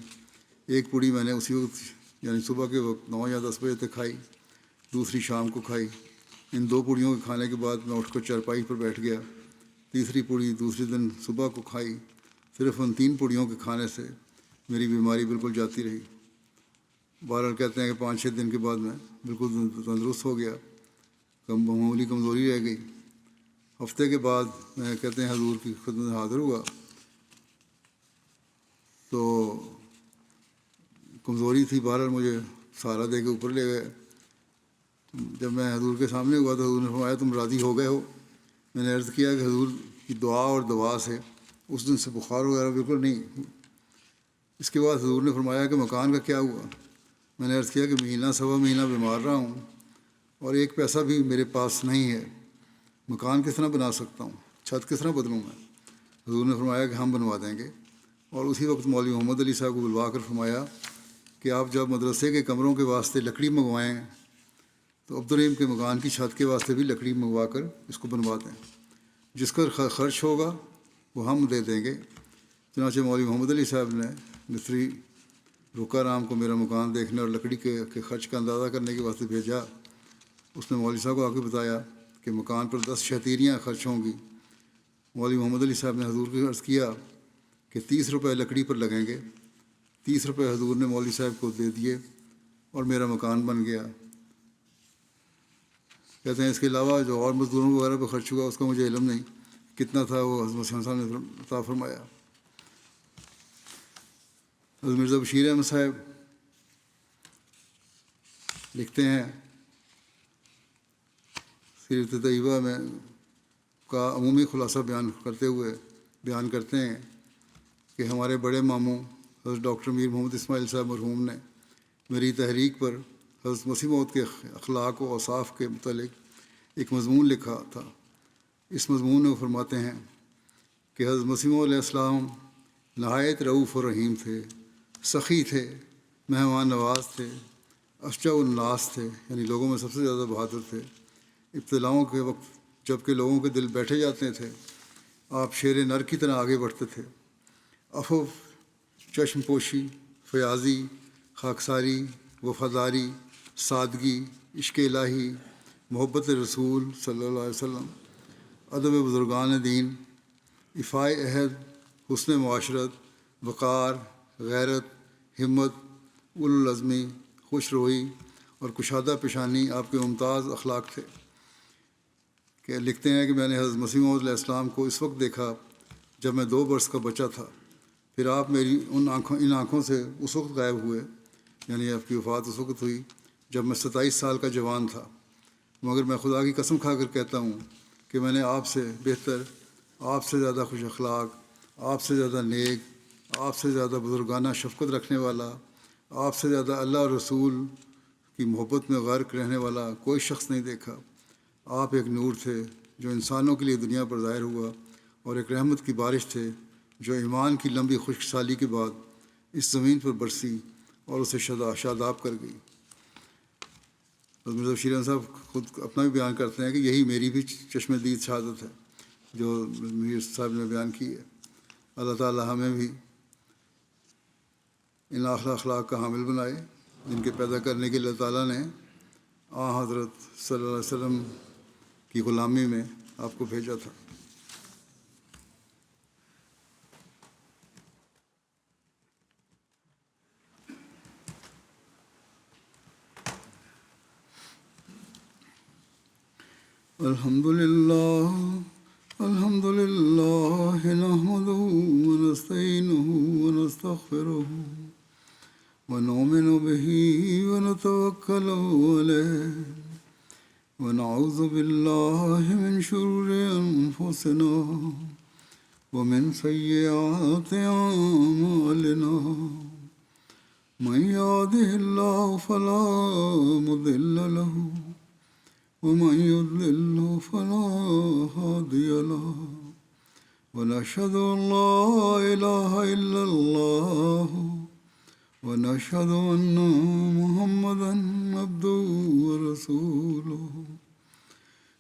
ایک پوڑی میں نے اسی وقت یعنی صبح کے وقت 9 یا 10 بجے تک کھائی، دوسری شام کو کھائی۔ ان 2 پوڑیوں کے کھانے کے بعد میں اٹھ کر چارپائی پر بیٹھ گیا، تیسری پوڑی دوسرے دن صبح کو کھائی۔ صرف ان 3 پوڑیوں کے کھانے سے میری بیماری بالکل جاتی رہی۔ بہرحال کہتے ہیں کہ 5-6 دن کے بعد میں بالکل تندرست ہو گیا، معمولی کمزوری رہ گئی۔ ہفتے کے بعد میں کہتے ہیں حضور کی خدمت میں حاضر ہوا تو کمزوری تھی، بہرحال مجھے سہارا دے کے اوپر لے گئے۔ جب میں حضور کے سامنے ہوا تو حضور نے فرمایا تم راضی ہو گئے ہو؟ میں نے عرض کیا کہ حضور کی دعا اور دوا سے اس دن سے بخار وغیرہ بالکل نہیں۔ اس کے بعد حضور نے فرمایا کہ مکان کا کیا ہوا؟ میں نے عرض کیا کہ مہینہ سوا مہینہ بیمار رہا ہوں اور 1 پیسہ بھی میرے پاس نہیں ہے، مکان کس طرح بنا سکتا ہوں، چھت کس طرح بدلوں میں؟ حضور نے فرمایا کہ ہم بنوا دیں گے۔ اور اسی وقت مولوی محمد علی صاحب کو بلوا کر فرمایا کہ آپ جب مدرسے کے کمروں کے واسطے لکڑی منگوائیں تو عبدالرحیم کے مکان کی چھت کے واسطے بھی لکڑی منگوا کر اس کو بنوا دیں، جس کا خرچ ہوگا وہ ہم دے دیں گے۔ چنانچہ مولوی محمد علی صاحب نے مستری رکا رام کو میرا مکان دیکھنے اور لکڑی کے خرچ کا اندازہ کرنے کے واسطے بھیجا۔ اس نے مولوی صاحب کو آ کے بتایا کہ مکان پر 10 شتیریاں خرچ ہوں گی۔ مولوی محمد علی صاحب نے حضور کو عرض کیا کہ 30 روپے لکڑی پر لگیں گے۔ 30 روپے حضور نے مولوی صاحب کو دے دیے اور میرا مکان بن گیا۔ کہتے ہیں اس کے علاوہ جو اور مزدوروں وغیرہ پہ خرچ ہوا اس کا مجھے علم نہیں کتنا تھا، وہ حضرت مسیح صاحب نے عطا فرمایا۔ حضرت مرزا بشیر احمد صاحب لکھتے ہیں سیرت طیبہ میں کا عمومی خلاصہ بیان کرتے ہیں کہ ہمارے بڑے ماموں حضرت ڈاکٹر میر محمد اسماعیل صاحب مرحوم نے میری تحریک پر حضرت مسیح موعود کے اخلاق و اوصاف کے متعلق ایک مضمون لکھا تھا۔ اس مضمون میں وہ فرماتے ہیں کہ حضرت مسیح موعود علیہ السلام نہایت رؤوف و رحیم تھے، سخی تھے، مہمان نواز تھے، اشجع الناس تھے، یعنی لوگوں میں سب سے زیادہ بہادر تھے۔ ابتلاؤں کے وقت جب کہ لوگوں کے دل بیٹھے جاتے تھے آپ شیر نر کی طرح آگے بڑھتے تھے۔ عفو، چشم پوشی، فیاضی، خاکساری، وفاداری، سادگی، عشق الہی، محبت رسول صلی اللہ علیہ وسلم، ادب بزرگان دین، ایفائے عہد، حسن معاشرت، وقار، غیرت، ہمت، اولوالعزمی، خوش روئی اور کشادہ پیشانی آپ کے ممتاز اخلاق تھے۔ کہ لکھتے ہیں کہ میں نے حضرت مسیح موعود علیہ السلام کو اس وقت دیکھا جب میں 2 برس کا بچہ تھا، پھر آپ میری ان آنکھوں سے اس وقت غائب ہوئے، یعنی آپ کی وفات اس وقت ہوئی جب میں 27 سال کا جوان تھا۔ مگر میں خدا کی قسم کھا کر کہتا ہوں کہ میں نے آپ سے بہتر، آپ سے زیادہ خوش اخلاق، آپ سے زیادہ نیک، آپ سے زیادہ بزرگانہ شفقت رکھنے والا، آپ سے زیادہ اللہ اور رسول کی محبت میں غرق رہنے والا کوئی شخص نہیں دیکھا۔ آپ ایک نور تھے جو انسانوں کے لیے دنیا پر ظاہر ہوا، اور ایک رحمت کی بارش تھے جو ایمان کی لمبی خشک سالی کے بعد اس زمین پر برسی اور اسے شاداب کر گئی۔ حضرت مرزا بشیر احمد صاحب خود اپنا بھی بیان کرتے ہیں کہ یہی میری بھی چشم دید شہادت ہے جو میر صاحب نے بیان کی ہے۔ اللہ تعالی ہمیں بھی ان اخلاق کا حامل بنائے جن کے پیدا کرنے کے لیے اللہ تعالیٰ نے حضرت صلی اللہ علیہ وسلم کی غلامی میں آپ کو بھیجا تھا۔ الحمد للہ نحمده ونستعینه ونستغفره ونؤمن به ونتوکل علیہ ونعوذ باللہ من شرور انفسنا ومن سيئات أعمالنا من يهده الله فلا مضل له ومن يضلل فلا هادي له ونشهد أن لا إله إلا الله ونشهد أن محمدا عبده ورسوله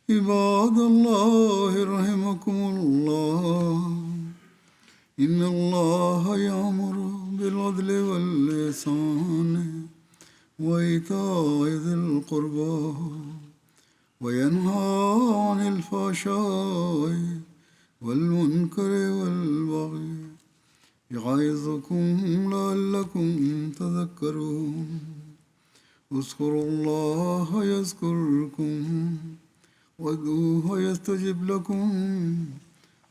عباد الله رحمكم الله إن الله يأمر بالعدل والإحسان وإيتاء ذي القربى وينهى عن الفحشاء والمنكر والبغي يعظكم لعلكم تذكرون اذكروا الله يذكركم وادعوه يستجب لكم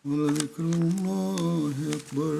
ولذكر الله أكبر